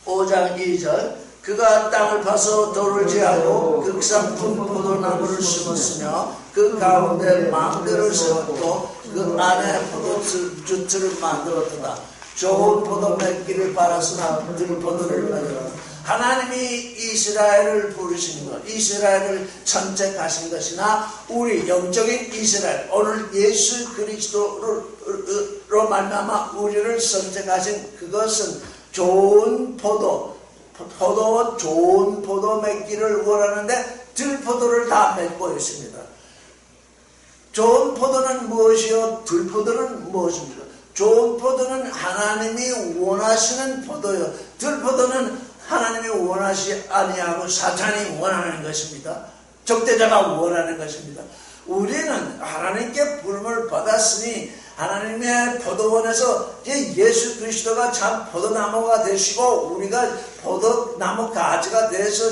5장 2절 그가 땅을 파서 돌을 제하고 극상품 포도나무를 심었으며 그 가운데 망대를 세웠고 그 안에 포도주틀을 만들었다. 좋은 포도 맺기를 바랐으나 들포도를 맺으라. 하나님이 이스라엘을 부르신 것, 이스라엘을 선택하신 것이나 우리 영적인 이스라엘, 오늘 예수 그리스도로 말미암아 우리를 선택하신 그것은 좋은 포도원 좋은 포도 맺기를 원하는데 들포도를 다 맺고 있습니다. 좋은 포도는 무엇이요? 들포도는 무엇입니까? 좋은 포도는 하나님이 원하시는 포도요. 들포도는 하나님이 원하시 아니하고 사탄이 원하는 것입니다. 적대자가 원하는 것입니다. 우리는 하나님께 부름을 받았으니 하나님의 포도원에서 예수 그리스도가 참 포도나무가 되시고 우리가 포도나무 가지가 돼서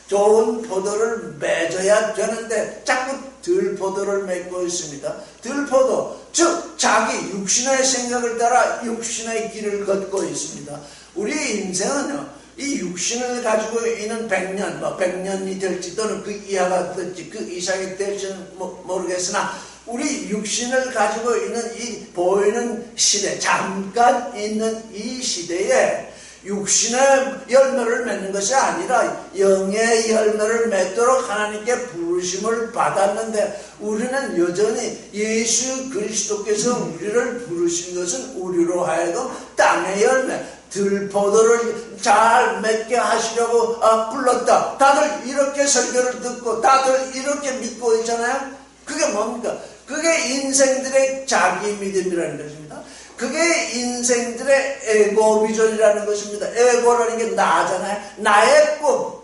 좋은 포도를 맺어야 되는데 자꾸 들포도를 맺고 있습니다. 들포도, 즉 자기 육신의 생각을 따라 육신의 길을 걷고 있습니다. 우리 인생은요, 이 육신을 가지고 있는 100년, 100년이 될지 또는 그 이하가 될지 그 이상이 될지는 모르겠으나 우리 육신을 가지고 있는 이 보이는 시대, 잠깐 있는 이 시대에 육신의 열매를 맺는 것이 아니라 영의 열매를 맺도록 하나님께 부르심을 받았는데 우리는 여전히 예수 그리스도께서 우리를 부르신 것은 우리로 하여금 땅의 열매, 들포도를 잘 맺게 하시려고 불렀다. 다들 이렇게 설교를 듣고 다들 이렇게 믿고 있잖아요. 그게 뭡니까? 그게 인생들의 자기 믿음이라는 것입니다. 그게 인생들의 에고 비전이라는 것입니다. 에고라는 게 나잖아요. 나의 꿈.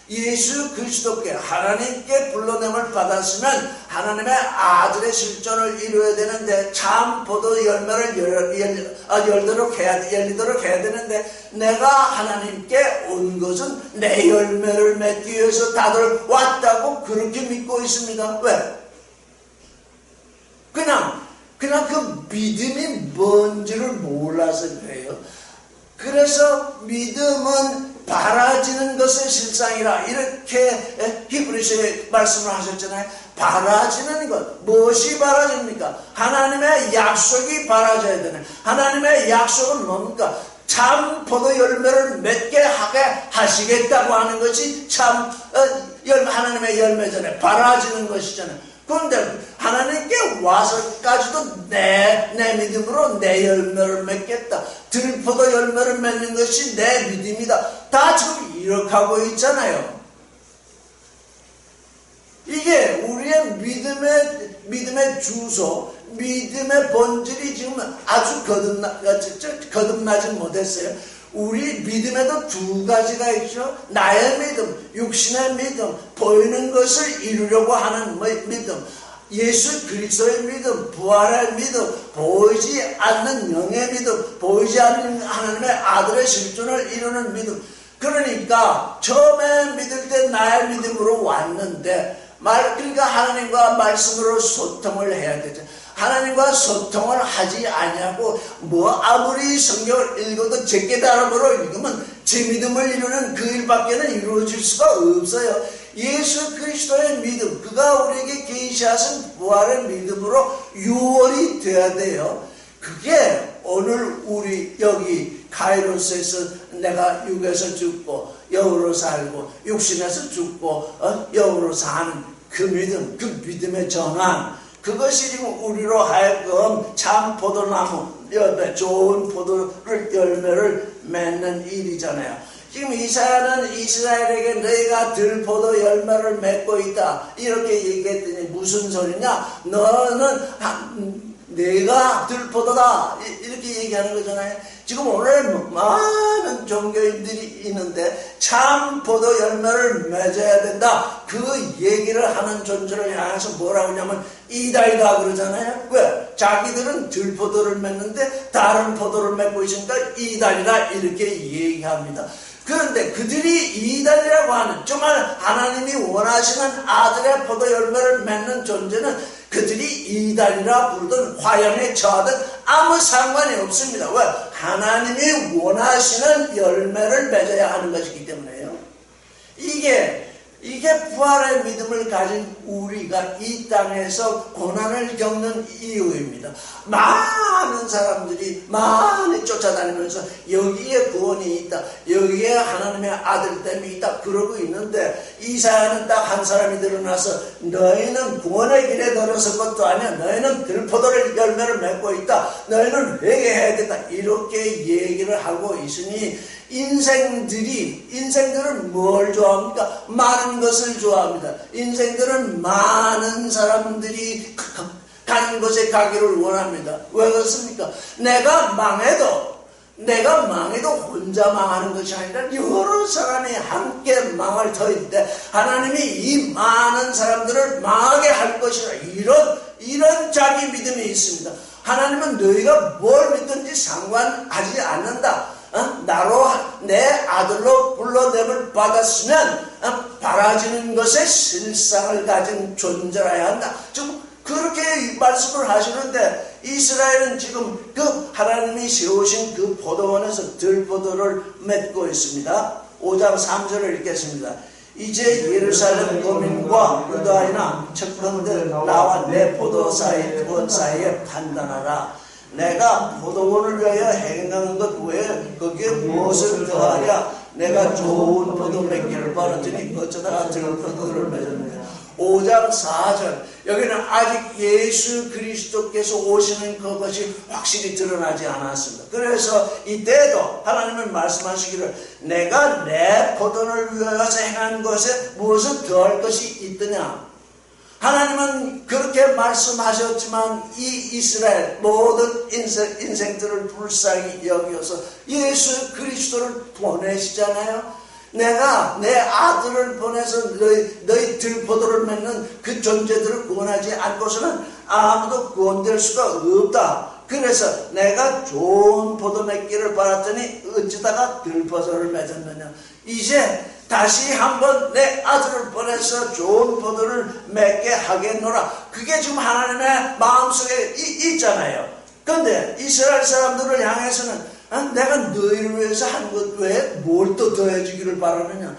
예수 그리스도께 하나님께 불러냄을 받았으면 하나님의 아들의 실존을 이루어야 되는데 참 포도 열매를 열리도록 해야 되는데 내가 하나님께 온 것은 내 열매를 맺기 위해서 다들 왔다고 그렇게 믿고 있습니다. 왜? 그냥 그 믿음이 뭔지를 몰라서 그래요. 그래서 믿음은 바라지는 것의 실상이라 이렇게 히브리서에 말씀을 하셨잖아요. 바라지는 것, 무엇이 바라집니까? 하나님의 약속이 바라져야 되는. 하나님의 약속은 뭡니까? 참 포도 열매를 맺게 하게 하시겠다고 하는 것이 참 하나님의 열매잖아요. 바라지는 것이잖아요. 그런데 하나님께 와서까지도 내 믿음으로 내 열매를 맺겠다. 들포도 열매를 맺는 것이 내 믿음이다. 다 지금 이렇게 하고 있잖아요. 이게 우리의 믿음의 주소, 믿음의 본질이 지금 아주 거듭나지 못했어요. 우리 믿음에도 두 가지가 있죠. 나의 믿음, 육신의 믿음, 보이는 것을 이루려고 하는 믿음, 예수 그리스도의 믿음, 부활의 믿음, 보이지 않는 영의 믿음, 보이지 않는 하나님의 아들의 실존을 이루는 믿음. 그러니까 처음에 믿을 때 나의 믿음으로 왔는데 그러니까 하나님과 말씀으로 소통을 해야 되죠. 하나님과 소통을 하지 아니하고 아무리 성경을 읽어도 제 깨달음으로 읽으면 제 믿음을 이루는 그 일밖에는 이루어질 수가 없어요. 예수 그리스도의 믿음, 그가 우리에게 계시하신 부활의 믿음으로 유월이 되어야 돼요. 그게 오늘 우리 여기 카이로스에서 내가 육에서 죽고 영으로 살고 육신에서 죽고 영으로 사는 그 믿음, 그 믿음의 전환, 그것이 지금 우리로 하여금 참 포도나무 열매, 좋은 포도를 열매를 맺는 일이잖아요. 지금 이사야는 이스라엘에게 너희가 들포도 열매를 맺고 있다 이렇게 얘기했더니 무슨 소리냐? 너는 내가 들포도다 이렇게 얘기하는 거잖아요. 지금 오늘 많은 종교인들이 있는데 참 포도 열매를 맺어야 된다 그 얘기를 하는 존재를 향해서 뭐라고 하냐면 이다이다 그러잖아요. 왜? 자기들은 들포도를 맺는데 다른 포도를 맺고 있으니까 이다이다 이렇게 얘기합니다. 그런데 그들이 이단이라고 하는 정말 하나님이 원하시는 아들의 포도 열매를 맺는 존재는 그들이 이단이라 부르든 화염에 처하든 아무 상관이 없습니다. 왜? 하나님이 원하시는 열매를 맺어야 하는 것이기 때문에요. 이게 부활의 믿음을 가진 우리가 이 땅에서 고난을 겪는 이유입니다. 많은 사람들이 많이 쫓아다니면서 여기에 구원이 있다, 여기에 하나님의 아들됨이 있다 그러고 있는데 이사야는 딱 한 사람이 드러나서 너희는 구원의 길에 들어선 것도 아니야, 너희는 들포도를 열매를 맺고 있다, 너희는 회개해야 된다 이렇게 얘기를 하고 있으니 인생들은 뭘 좋아합니까? 많은 것을 좋아합니다. 인생들은 많은 사람들이 가는 곳에 가기를 원합니다. 왜 그렇습니까? 내가 망해도 혼자 망하는 것이 아니라 여러 사람이 함께 망할 터인데 하나님이 이 많은 사람들을 망하게 할 것이라 이런 자기 믿음이 있습니다. 하나님은 너희가 뭘 믿든지 상관하지 않는다. 나로 내 아들로 불러냄을 받았으면 바라지는 것에 실상을 가진 존재라야 한다. 좀 그렇게 말씀을 하시는데 이스라엘은 지금 그 하나님이 세우신 그 포도원에서 들포도를 맺고 있습니다. 5장 3절을 읽겠습니다. 이제 예루살렘 거민과 유다인아 척건들 나와 내 포도원 사이에 판단하라. 내가 포도원을 위하여 행하는 것 외에 거기에 무엇을 더하랴? 내가 좋은 포도 맺기를 바랐더니 어쩌다가 들포도를 맺었느냐. 5장 4절 여기는 아직 예수 그리스도께서 오시는 그것이 확실히 드러나지 않았습니다. 그래서 이때도 하나님은 말씀하시기를 내가 내 포도원을 위하여서 행한 것에 무엇을 더할 것이 있더냐. 하나님은 그렇게 말씀하셨지만 이 이스라엘 모든 인생들을 불쌍히 여기어서 예수 그리스도를 보내시잖아요. 내가 내 아들을 보내서 너희 들포도를 맺는 그 존재들을 구원하지 않고서는 아무도 구원될 수가 없다. 그래서 내가 좋은 포도 맺기를 바랐더니 어찌다가 들포도를 맺었느냐. 이제 다시 한번 내 아들을 보내서 좋은 포도를 맺게 하겠노라. 그게 지금 하나님의 마음속에 있잖아요. 그런데 이스라엘 사람들을 향해서는 내가 너희를 위해서 한 것 외에 뭘 또 더해주기를 바라느냐.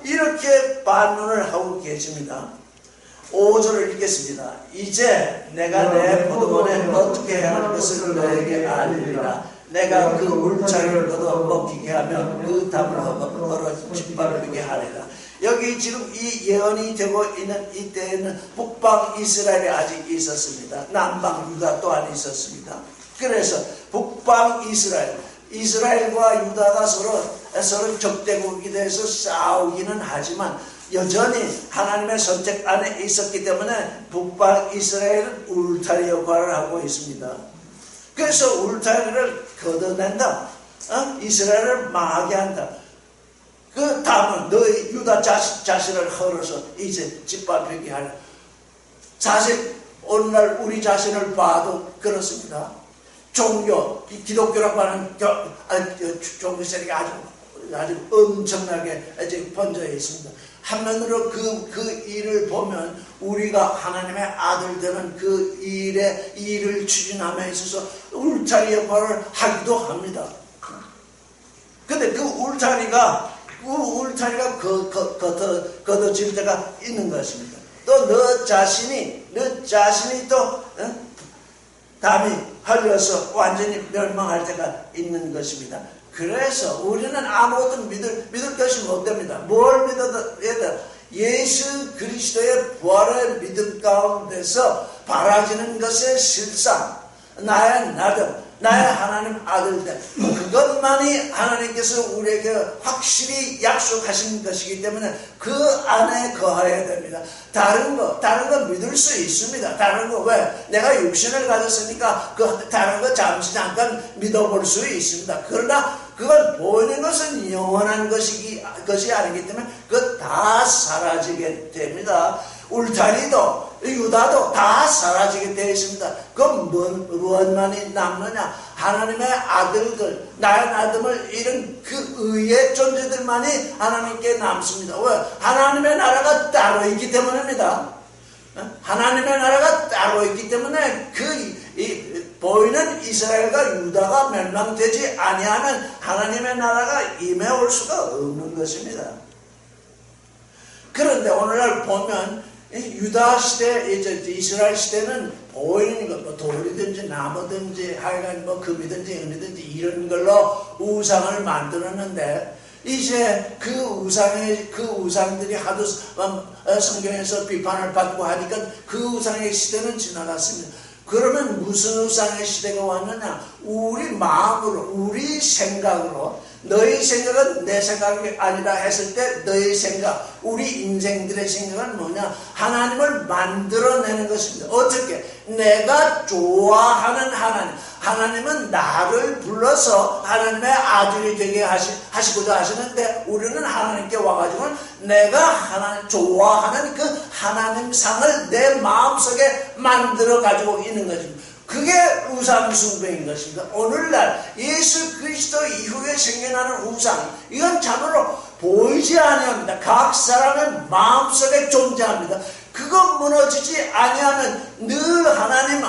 이렇게 반문을 하고 계십니다. 5절을 읽겠습니다. 이제 내가 내 포도원에 어떻게 행할 것을 너에게 알리리라. 내가 그 울창을 걷어 먹히게 하면 그 담을 헐어 짓밟히게 하리라. 여기 지금 이 예언이 되고 있는 이때에는 북방 이스라엘이 아직 있었습니다. 남방 유다 또한 있었습니다. 그래서 북방 이스라엘과 유다가 서로 적대국이 돼서 싸우기는 하지만 여전히 하나님의 선택 안에 있었기 때문에 북방 이스라엘은 울타리 역할을 하고 있습니다. 그래서 울타리를 걷어낸다. 이스라엘을 망하게 한다. 그 다음은 너희 유다 자신을 헐어서 이제 짓밟히게 하라. 사실 오늘날 우리 자신을 봐도 그렇습니다. 기독교라고 하는 종교 세력이 아주 엄청나게 이제 번져 있습니다. 한면으로 그 일을 보면 우리가 하나님의 아들 되는 그 일을 추진함에 있어서 울타리 역할을 하기도 합니다. 근데 그 울타리가 걷어질 때가 있는 것입니다. 또 너 자신이 또 담이 흘려서 완전히 멸망할 때가 있는 것입니다. 그래서 우리는 아무것도 믿을 것이 못 됩니다. 뭘 믿어야 돼? 예수 그리스도의 부활의 믿음 가운데서 바라지는 것의 실상, 나의 나됨, 나의 하나님 아들들. 그것만이 하나님께서 우리에게 확실히 약속하신 것이기 때문에 그 안에 거하여야 됩니다. 다른 거 믿을 수 있습니다. 다른 거 왜? 내가 육신을 가졌으니까 그 다른 거 잠시 잠깐 믿어볼 수 있습니다. 그러나 그건 보이는 것은 영원한 것이 아니기 때문에 그것 다 사라지게 됩니다. 울타리도 유다도 다 사라지게 되어 있습니다. 그럼 무엇만이 남느냐? 하나님의 아들들, 나의 아들을 잃은 그 의의 존재들만이 하나님께 남습니다. 왜? 하나님의 나라가 따로 있기 때문입니다. 하나님의 나라가 따로 있기 때문에 보이는 이스라엘과 유다가 멸망되지 아니하면 하나님의 나라가 임해올 수가 없는 것입니다. 그런데 오늘날 보면 유다 시대, 이스라엘 시대는 보이는 것, 뭐 돌이든지 나무든지 하여간 뭐 금이든지 은이든지 이런 걸로 우상을 만들었는데 이제 그 우상들이 하도 성경에서 비판을 받고 하니까 그 우상의 시대는 지나갔습니다. 그러면 무슨 우상의 시대가 왔느냐? 우리 마음으로, 우리 생각으로, 너희 생각은 내 생각이 아니라 했을 때 너희 생각, 우리 인생들의 생각은 뭐냐? 하나님을 만들어내는 것입니다. 어떻게? 내가 좋아하는 하나님. 하나님은 나를 불러서 하나님의 아들이 되게 하시고자 하시는데 우리는 하나님께 와가지고 내가 하나님 좋아하는 그 하나님상을 내 마음속에 만들어 가지고 있는 것입니다. 그게 우상 숭배인 것입니다. 오늘날 예수 그리스도 이후에 생겨나는 우상, 이건 참으로 보이지 아니합니다. 각 사람의 마음속에 존재합니다. 그거 무너지지 아니하면 늘 하나님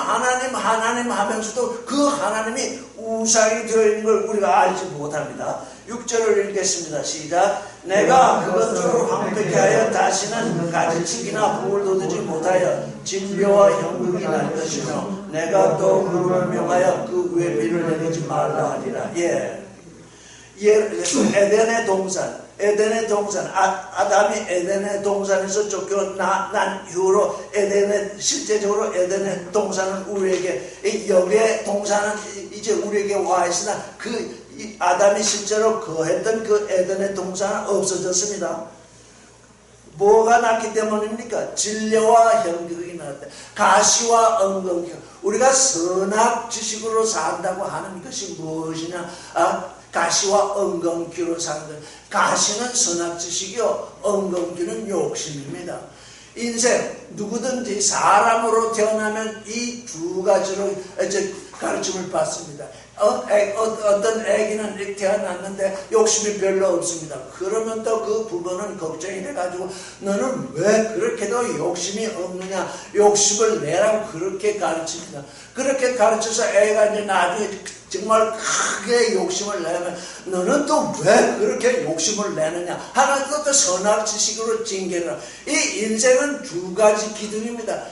하면서도 그 하나님이 우상이 되어 있는 걸 우리가 알지 못합니다. 6절을 읽겠습니다. 시작. 내가 그것으로 황폐케 하여 다시는 가지치기나 복을 도두지 못하여 진료와 형극이 날 것이며 내가 또 그를 명하여 그 위에 비를 내리지 말라 하리라. 에덴의 동산, 아담이 에덴의 동산에서 쫓겨난 이후로 실제적으로 에덴의 동산은 우리에게, 여기에 동산은 이제 우리에게 와 있으나 아담이 실제로 거했던 그 에덴의 동산은 없어졌습니다. 뭐가 났기 때문입니까? 진려와 형극이 났다. 가시와 엉겅퀴. 우리가 선악 지식으로 산다고 하는 것이 무엇이냐? 가시와 엉겅퀴로 사는 것. 가시는 선악 지식이요, 엉겅퀴는 욕심입니다. 인생 누구든지 사람으로 태어나면 이 두 가지로 가르침을 받습니다. 어떤 애기는 이렇게 태어났는데 욕심이 별로 없습니다. 그러면 또 그 부모는 걱정이 돼가지고 너는 왜 그렇게도 욕심이 없느냐, 욕심을 내라고 그렇게 가르칩니다. 그렇게 가르쳐서 애가 이제 나중에 정말 크게 욕심을 내면 너는 또 왜 그렇게 욕심을 내느냐 하는 것도 선악 지식으로 징계를. 이 인생은 두 가지 기둥입니다.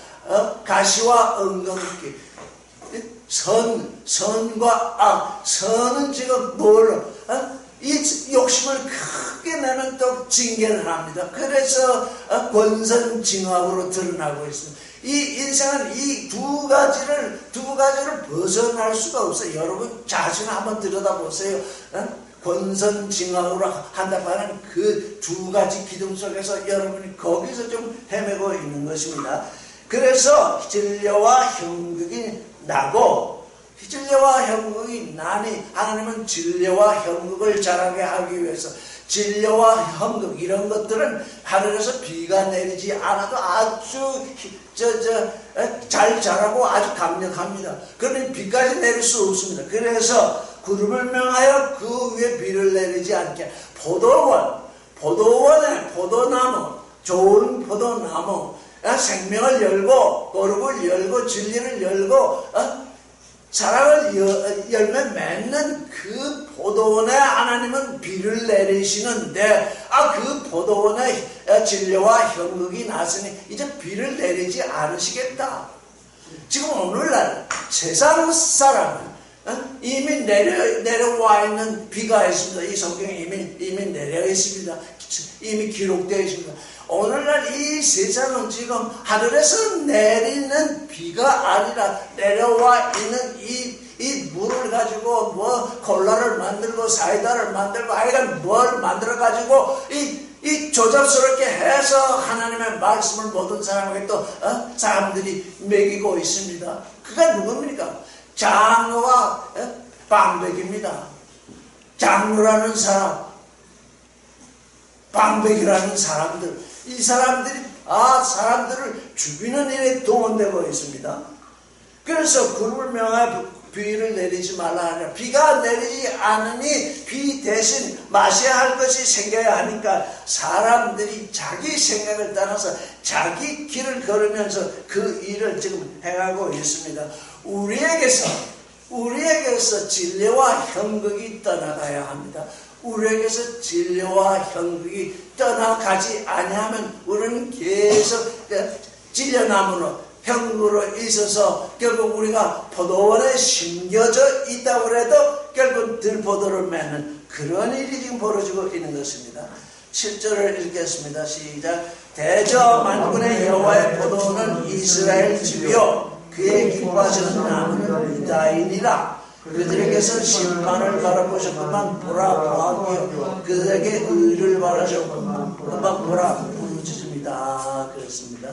가시와 엉겅퀴. 선과 악. 선은 지금 뭘로? 이 욕심을 크게 내면 또 징계를 합니다. 그래서 권선징악으로 드러나고 있습니다. 이 인생은 이 두 가지를 벗어날 수가 없어요. 여러분 자신 한번 들여다보세요. 권선징악으로 한다고 하는 그 두 가지 기둥 속에서 여러분이 거기서 좀 헤매고 있는 것입니다. 그래서 진려와 형극이 나고, 진려와 형극이 나니 하나님은 진려와 형극을 자라게 하기 위해서 진려와 형극 이런 것들은 하늘에서 비가 내리지 않아도 아주 잘 자라고 아주 강력합니다. 그러니 비까지 내릴 수 없습니다. 그래서 구름을 명하여 그 위에 비를 내리지 않게 포도원에 포도나무, 좋은 포도나무, 생명을 열고 거룩을 열고 진리를 열고 사랑을 열매 맺는 그 포도원에 하나님은 비를 내리시는데 그 포도원에 진려와 형극이 났으니 이제 비를 내리지 않으시겠다. 지금 오늘날 세상 사람은 이미 내려와 있는 비가 있습니다. 이 성경에 이미 내려 있습니다. 이미 기록되어 있습니다. 오늘날 이 세상은 지금 하늘에서 내리는 비가 아니라 내려와 있는 이 문 물을 가지고 뭐 콜라를 만들고 사이다를 만들고 하여간 뭘 만들어 가지고 이 조잡스럽게 해서 하나님의 말씀을 모든 사람에게 또 사람들이 먹이고 있습니다. 그가 누굽니까? 장로와 방백입니다. 장로라는 사람, 방백이라는 사람들, 이 사람들이 사람들을 죽이는 일에 동원되고 있습니다. 그래서 구름을 명하여 비를 내리지 말라 하냐. 비가 내리지 않으니 비 대신 마셔야 할 것이 생겨야 하니까 사람들이 자기 생각을 따라서 자기 길을 걸으면서 그 일을 지금 행하고 있습니다. 우리에게서 진리와 형극이 떠나가야 합니다. 우리에게서 진리와 형극이 떠나가지 아니하면 우리는 계속 찔려나무로 형으로 있어서 결국 우리가 포도원에 심겨져 있다고 해도 결국 들포도를 맺는 그런 일이 지금 벌어지고 있는 것입니다. 7절을 읽겠습니다. 시작. 대저 만군의 여호와의 포도원은 이스라엘 집이요 그의 기뻐하시는 나무는 유다인이라. 그들에게서 심판을 바라보셨건만 보라 보았고요 그들에게 의를 바라셨건만 보라 부르짖습니다. 그렇습니다.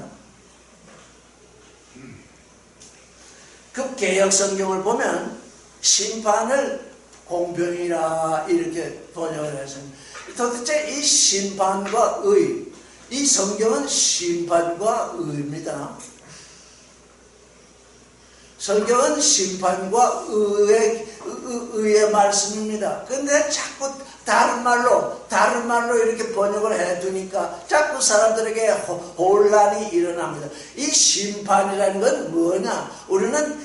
그 개역 성경을 보면 심판을 공평이라 이렇게 번역을 했습니다. 도대체 이 심판과 의, 이 성경은 심판과 의입니다. 성경은 심판과 의의 말씀입니다. 근데 자꾸 다른 말로 이렇게 번역을 해두니까 자꾸 사람들에게 혼란이 일어납니다. 이 심판이라는 건 뭐냐? 우리는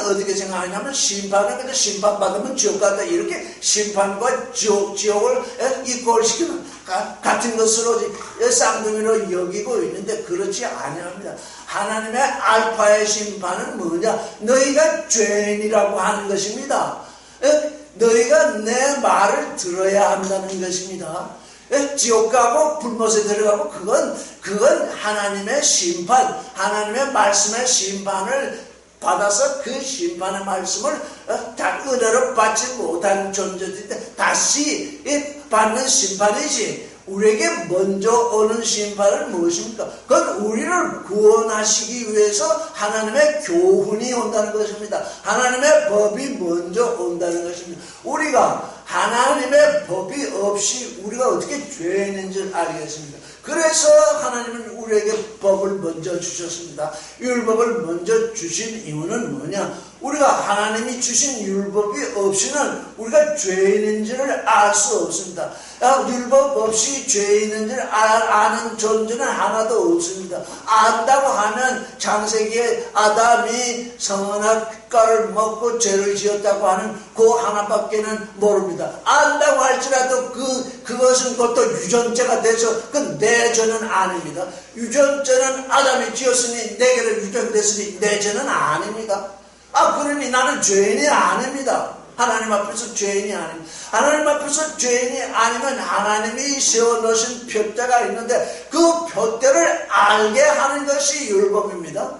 어떻게 생각하냐면 심판은 그냥 심판받으면 지옥 간다 이렇게 심판과 지옥을 이꼴시키는 같은 것으로 쌍둥이로 여기고 있는데 그렇지 아니합니다. 하나님의 알파의 심판은 뭐냐? 너희가 죄인이라고 하는 것입니다. 너희가 내 말을 들어야 한다는 것입니다. 지옥 가고 불못에 들어가고 그건 하나님의 심판, 하나님의 말씀의 심판을 받아서 그 심판의 말씀을 다 은혜로 받지 못한 존재들인데 다시 받는 심판이지. 우리에게 먼저 오는 심판은 무엇입니까? 그건 우리를 구원하시기 위해서 하나님의 교훈이 온다는 것입니다. 하나님의 법이 먼저 온다는 것입니다. 우리가 하나님의 법이 없이 우리가 어떻게 죄인인지를 알겠습니다. 그래서 하나님은 우리에게 법을 먼저 주셨습니다. 율법을 먼저 주신 이유는 뭐냐? 우리가 하나님이 주신 율법이 없이는 우리가 죄인인지를 알 수 없습니다. 율법 없이 죄인인지를 아는 존재는 하나도 없습니다. 안다고 하면 창세기에 아담이 선악과를 먹고 죄를 지었다고 하는 그 하나밖에는 모릅니다. 안다고 할지라도 그것은 그것도 유전죄가 돼서 그건 내 죄는 아닙니다. 유전죄는 아담이 지었으니 내게로 유전됐으니 내 죄는 아닙니다. 그러니 나는 죄인이 아닙니다. 하나님 앞에서 죄인이 아닙니다. 하나님 앞에서 죄인이 아니면 하나님이 세워놓으신 표대가 있는데 그 표대를 알게 하는 것이 율법입니다.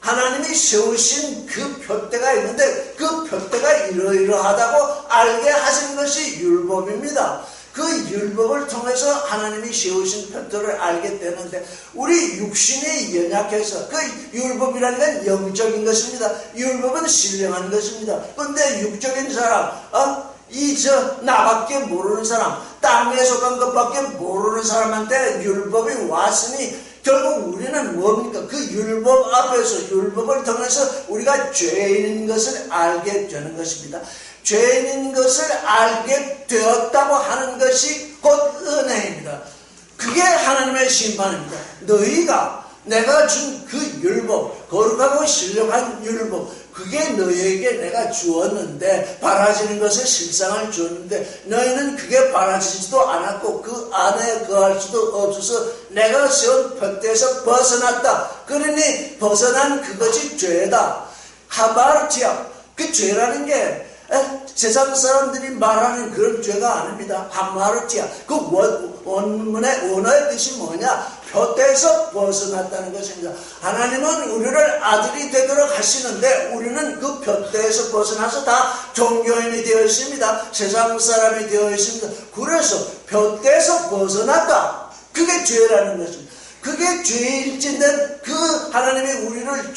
하나님이 세우신 그 표대가 있는데 그 표대가 이러이러하다고 알게 하신 것이 율법입니다. 그 율법을 통해서 하나님이 세우신 표대를 알게 되는데 우리 육신이 연약해서 그 율법이라는 건 영적인 것입니다. 율법은 신령한 것입니다. 그런데 육적인 사람, 나밖에 모르는 사람, 땅에 속한 것밖에 모르는 사람한테 율법이 왔으니 결국 우리는 뭡니까? 그 율법 앞에서 율법을 통해서 우리가 죄인인 것을 알게 되는 것입니다. 죄인인 것을 알게 되었다고 하는 것이 곧 은혜입니다. 그게 하나님의 심판입니다. 너희가 내가 준 그 율법, 거룩하고 신령한 율법, 그게 너희에게 내가 주었는데 바라지는 것에 실상을 주었는데 너희는 그게 바라지지도 않았고 그 안에 거할 수도 없어서 내가 세운 표대에서 벗어났다. 그러니 벗어난 그것이 죄다. 하바르티아, 그 죄라는 게 세상 사람들이 말하는 그런 죄가 아닙니다. 하마르티아, 그 원문의 원어의 뜻이 뭐냐? 표대에서 벗어났다는 것입니다. 하나님은 우리를 아들이 되도록 하시는데 우리는 그 표대에서 벗어나서 다 종교인이 되어 있습니다. 세상 사람이 되어 있습니다. 그래서 표대에서 벗어났다. 그게 죄라는 것입니다. 그게 죄일진데 그 하나님이 우리를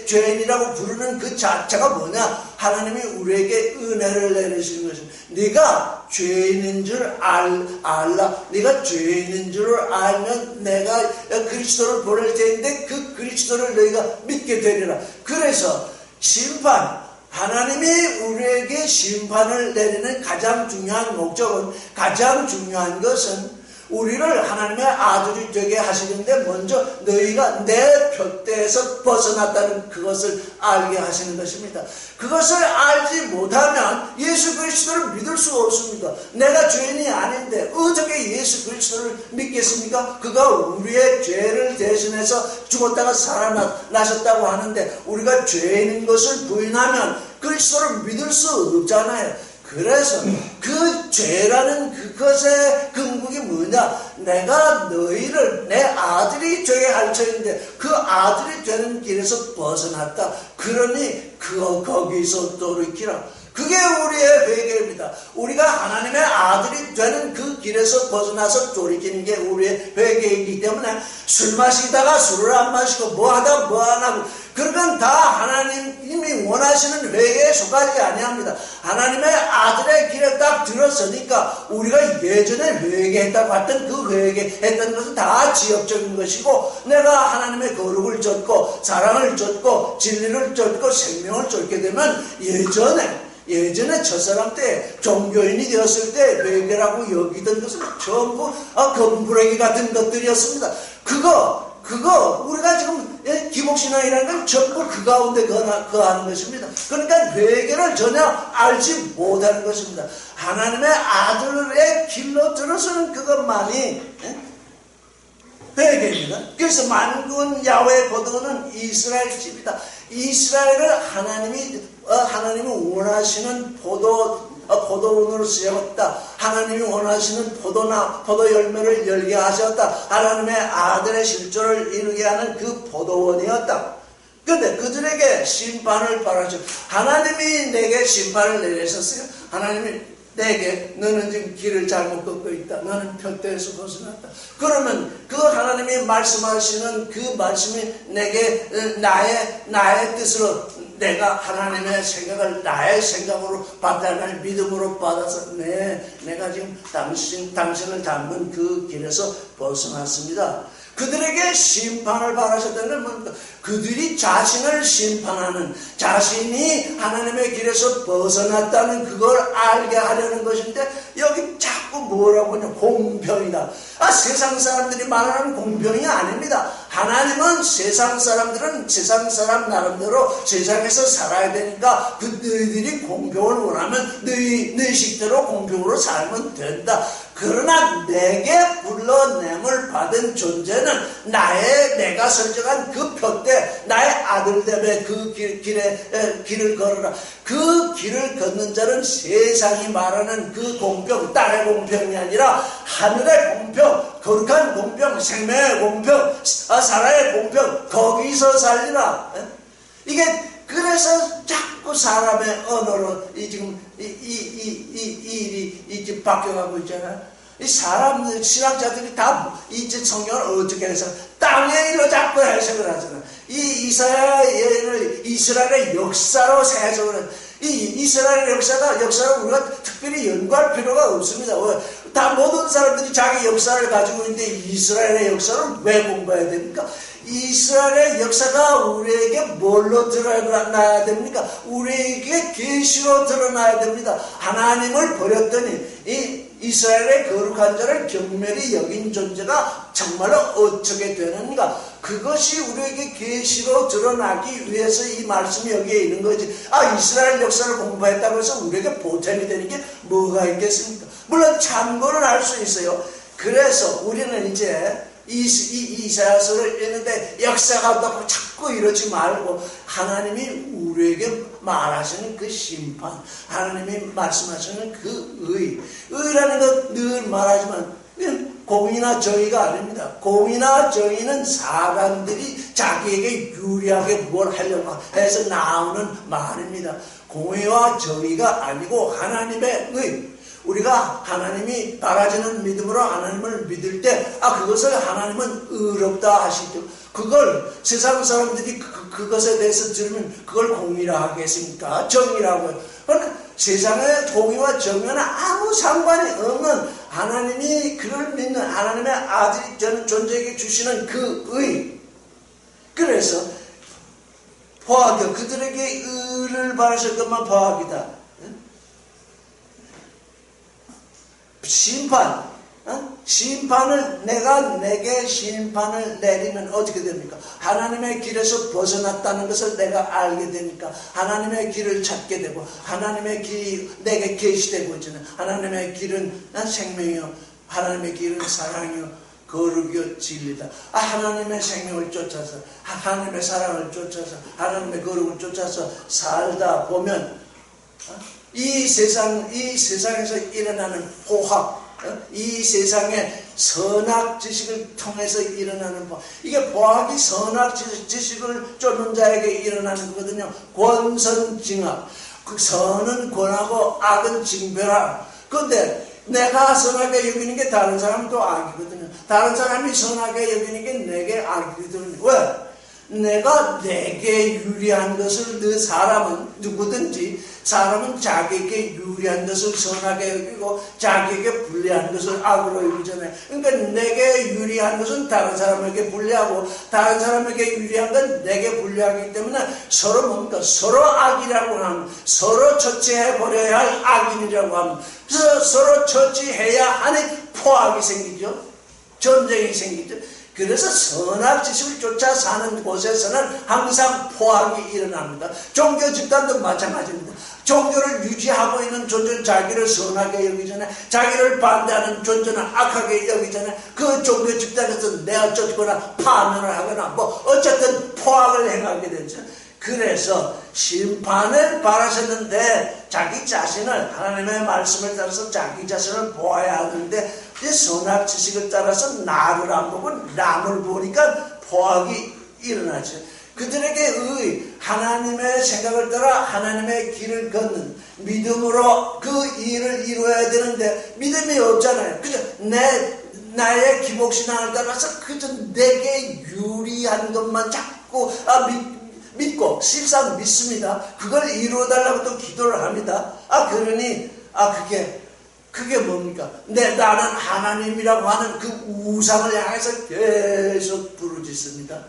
죄인이라고 부르는 그 자체가 뭐냐? 하나님이 우리에게 은혜를 내리시는 것입니다. 네가 죄인인 줄 알라. 네가 죄인인 줄 알면 내가 그리스도를 보낼 텐데 그 그리스도를 너희가 믿게 되리라. 그래서 심판, 하나님이 우리에게 심판을 내리는 가장 중요한 목적은, 가장 중요한 것은 우리를 하나님의 아들이 되게 하시는데 먼저 너희가 내 표대에서 벗어났다는 그것을 알게 하시는 것입니다. 그것을 알지 못하면 예수 그리스도를 믿을 수가 없습니다. 내가 죄인이 아닌데 어떻게 예수 그리스도를 믿겠습니까? 그가 우리의 죄를 대신해서 죽었다가 살아나셨다고 하는데 우리가 죄인인 것을 부인하면 그리스도를 믿을 수 없잖아요. 그래서 그 죄라는 그것의 근국이 뭐냐? 내가 너희를 내 아들이 되게 할 터인데 그 아들이 되는 길에서 벗어났다. 그러니 거기서 돌이키라. 그게 우리의 회개입니다. 우리가 하나님의 아들이 되는 그 길에서 벗어나서 돌이키는 게 우리의 회개이기 때문에 술 마시다가 술을 안 마시고 뭐하다 뭐 안 하고 그러면 다 하나님이 원하시는 회개에 속하지 아니합니다. 하나님의 아들의 길에 딱 들어서니까 우리가 예전에 회개했다고 했던 그 회개했던 것은 다 지역적인 것이고 내가 하나님의 거룩을 좇고 사랑을 좇고 진리를 좇고 생명을 좇게 되면 예전에 첫사람 때 종교인이 되었을 때 회개라고 여기던 것은 전부 검부레기 같은 것들이었습니다. 그거 우리가 지금 기복신앙이라는 건 전부 그 가운데 거하는 것입니다. 그러니까 회개를 전혀 알지 못하는 것입니다. 하나님의 아들의 길로 들어서는 그것만이 회개입니다. 그래서 만군 야훼 포도는 이스라엘 집이다. 이스라엘을 하나님이 원하시는 포도원으로 세웠다. 하나님이 원하시는 포도 열매를 열게 하셨다. 하나님의 아들의 실존을 이루게 하는 그 포도원이었다. 그런데 그들에게 심판을 바라죠. 하나님이 내게 심판을 내리셨어요. 하나님이 내게 너는 지금 길을 잘못 걷고 있다. 너는 표대에서 벗어났다. 그러면 그 하나님이 말씀하시는 그 말씀이 내게 나의 뜻으로 내가 하나님의 생각을 나의 생각으로 받아낼 믿음으로 받아서 내가 지금 당신을 닮은 그 길에서 벗어났습니다. 그들에게 심판을 바라셨다는 건 뭡니까? 그들이 자신을 심판하는, 자신이 하나님의 길에서 벗어났다는 그걸 알게 하려는 것인데 여기 자꾸 뭐라고 하냐? 공평이다. 세상 사람들이 말하는 공평이 아닙니다. 하나님은 세상 사람들은 세상 사람 나름대로 세상에서 살아야 되니까 너희들이 공평을 원하면 너희 식대로 공평으로 살면 된다. 그러나 내게 불러냄을 받은 존재는 내가 설정한 그 표대, 나의 아들됨의 그 길을 걸어라. 그 길을 걷는 자는 세상이 말하는 그 공평, 땅의 공평이 아니라 하늘의 공평, 거룩한 공평, 생명의 공평, 사랑의 공평, 거기서 살리라. 이게 그래서 자꾸 사람의 언어로 지금 이 일이 바뀌어가고 있잖아요. 이 사람들, 신학자들이 다 이제 성경을 어떻게 해서 땅의 일로 자꾸 해석을 하잖아. 이 이스라엘의 역사로 해석을 해. 이 이스라엘의 역사로 우리가 특별히 연구할 필요가 없습니다. 다 모든 사람들이 자기 역사를 가지고 있는데 이스라엘의 역사를 왜 공부해야 됩니까? 이스라엘의 역사가 우리에게 뭘로 드러나야 됩니까? 우리에게 계시로 드러나야 됩니다. 하나님을 버렸더니 이 이스라엘의 거룩한 자를 경멸히 여긴 존재가 정말로 어떻게 되는가? 그것이 우리에게 계시로 드러나기 위해서 이 말씀이 여기에 있는 거지. 이스라엘 역사를 공부했다고 해서 우리에게 보탬이 되는 게 뭐가 있겠습니까? 물론 참고는 할 수 있어요. 그래서 우리는 이제 이사야서를 읽는데 역사가 없다고 자꾸 이러지 말고 하나님이 우리에게 말하시는 그 심판, 하나님이 말씀하시는 그 의라는 것 늘 말하지만 공의나 정의가 아닙니다. 공의나 정의는 사람들이 자기에게 유리하게 뭘 하려고 해서 나오는 말입니다. 공의와 정의가 아니고 하나님의 의. 우리가 하나님이 바라지는 믿음으로 하나님을 믿을 때 그것을 하나님은 의롭다 하시죠. 그걸 세상 사람들이 그것에 대해서 들으면 그걸 공의라 하겠습니까? 정의라고요. 그러나 세상의 공의와 정의는 아무 상관이 없는 하나님이 그를 믿는 하나님의 아들이 되는 존재에게 주시는 그 의. 그래서 포악이요. 그들에게 의를 바라실 것만 포악이다. 심판을 내게 심판을 내리면 어떻게 됩니까? 하나님의 길에서 벗어났다는 것을 내가 알게 되니까 하나님의 길을 찾게 되고 하나님의 길이 내게 계시되고 있잖아요. 하나님의 길은 생명이요, 하나님의 길은 사랑이요, 거룩이요, 진리다. 하나님의 생명을 쫓아서, 하나님의 사랑을 쫓아서, 하나님의 거룩을 쫓아서 살다 보면 이 세상에서 일어나는 포악, 이 세상의 선악 지식을 통해서 일어나는 포악. 이게 포악이 선악 지식을 쫓는 자에게 일어나는 거거든요. 권선징악. 그 선은 권하고 악은 징별하라. 그런데 내가 선하게 여기는 게 다른 사람은 또 악이거든요. 다른 사람이 선하게 여기는 게 내게 악이거든요. 왜? 내게 유리한 것을 사람은 누구든지 사람은 자기에게 유리한 것을 선하게 여기고 자기에게 불리한 것을 악으로 여기잖아요. 그러니까 내게 유리한 것은 다른 사람에게 불리하고 다른 사람에게 유리한 건 내게 불리하기 때문에 서로 뭡니까? 서로 악이라고 하면 서로 처치해버려야 할 악인이라고 하면 서로 처치해야 하는 포악이 생기죠. 전쟁이 생기죠. 그래서 선악 지식을 쫓아 사는 곳에서는 항상 포악이 일어납니다. 종교 집단도 마찬가지입니다. 종교를 유지하고 있는 존재는 자기를 선하게 여기잖아요. 자기를 반대하는 존재는 악하게 여기잖아요. 그 종교 집단에서 내가 쫓거나 파면을 하거나 어쨌든 포악을 행하게 되죠. 그래서 심판을 바라셨는데 자기 자신을 하나님의 말씀을 따라서 자기 자신을 보아야 하는데 선악 지식을 따라서 나를 안 보고 남을 보니까 포악이 일어나죠. 그들에게 하나님의 생각을 따라 하나님의 길을 걷는 믿음으로 그 일을 이루어야 되는데 믿음이 없잖아요. 그죠? 나의 기복신앙을 따라서 그저 내게 유리한 것만 자꾸 믿고 실상 믿습니다. 그걸 이루어달라고 또 기도를 합니다. 그게 뭡니까? 나는 하나님이라고 하는 그 우상을 향해서 계속 부르짖습니다.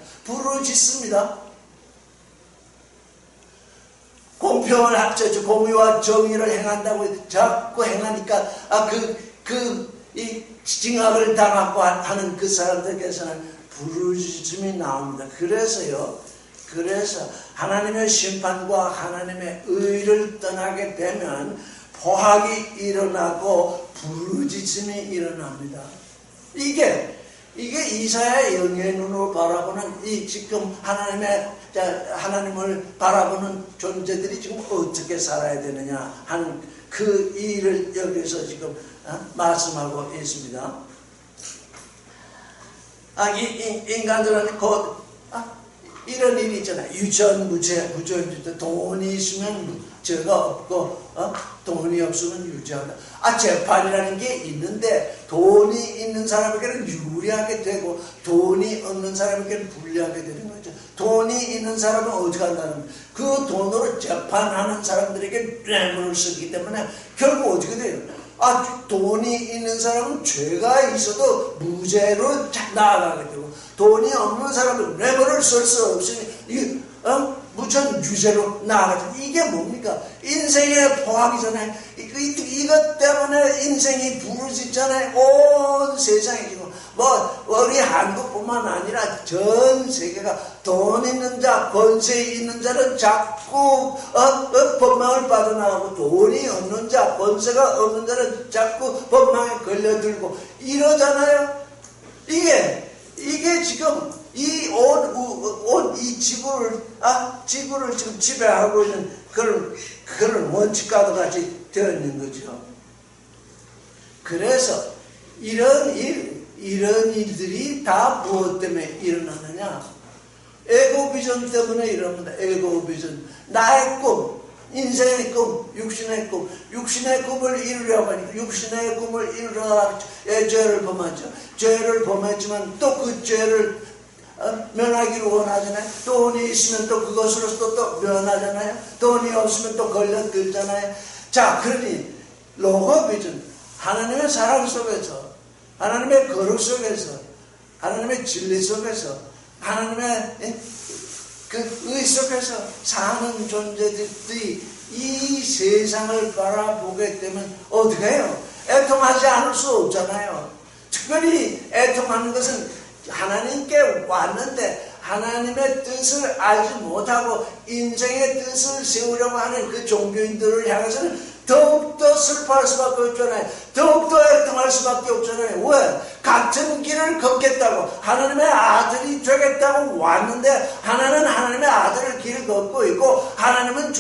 공평을 합쳐서 공의와 정의를 행한다고 자꾸 행하니까 이 징악을 당하고 하는 그 사람들께서는 부르짖음이 나옵니다. 그래서 하나님의 심판과 하나님의 의를 떠나게 되면 포악이 일어나고 부르짖음이 일어납니다. 이게 이사야의 영의 눈으로 바라보는 지금 하나님을 바라보는 존재들이 지금 어떻게 살아야 되느냐 하는 그 일을 여기서 지금 말씀하고 있습니다. 인간들은 곧 이런 일이 있잖아요. 유전무죄, 돈이 있으면 죄가 없고 돈이 없으면 유죄하다. 재판이라는 게 있는데 돈이 있는 사람에게는 유리하게 되고 돈이 없는 사람에게는 불리하게 되는 거죠. 돈이 있는 사람은 어떻게 한다는 거예요? 그 돈으로 재판하는 사람들에게 뇌물을 쓰기 때문에 결국 어떻게 돼요? 돈이 있는 사람은 죄가 있어도 무죄로 나아가게 되고 돈이 없는 사람은 뇌물을 쓸 수 없으니 무전 유죄로 나아가죠. 이게 뭡니까? 인생의 포악이잖아요. 이것 때문에 인생이 부르짖잖아요. 온 세상이 지금 우리 한국뿐만 아니라 전 세계가 돈 있는 자, 권세 있는 자는 자꾸 법망을 빠져나가고 돈이 없는 자, 권세가 없는 자는 자꾸 법망에 걸려들고 이러잖아요. 이게 지금 이 지구를 지금 지배하고 있는 그런 원칙과도 같이 되어 있는 거죠. 그래서 이런 일, 이런 일들이 다 무엇 때문에 일어나느냐? 에고비전 때문에 일어납니다. 에고비전. 나의 꿈, 인생의 꿈, 육신의 꿈. 육신의 꿈을 이루려고 하니까 육신의 꿈을 이루려고 죄를 범하죠. 죄를 범했지만 또 그 죄를 면하기를 원하잖아요. 돈이 있으면 또 그것으로서 또 면하잖아요. 돈이 없으면 또 걸려들잖아요. 자, 그러니 로고비전, 하나님의 사랑 속에서, 하나님의 거룩 속에서, 하나님의 진리 속에서, 하나님의 그 의 속에서 사는 존재들이 이 세상을 바라보게 되면 어떻게 해요? 애통하지 않을 수 없잖아요. 특별히 애통하는 것은 하나님께 왔는데 하나님의 뜻을 알지 못하고 인생의 뜻을 세우려고 하는 그 종교인들을 향해서는 더욱더 슬퍼할 수밖에 없잖아요. 더욱더 애통할 수밖에 없잖아요. 왜? 같은 길을 걷겠다고, 하나님의 아들이 되겠다고 왔는데 하나는 하나님의 아들의 길을 걷고 있고 하나는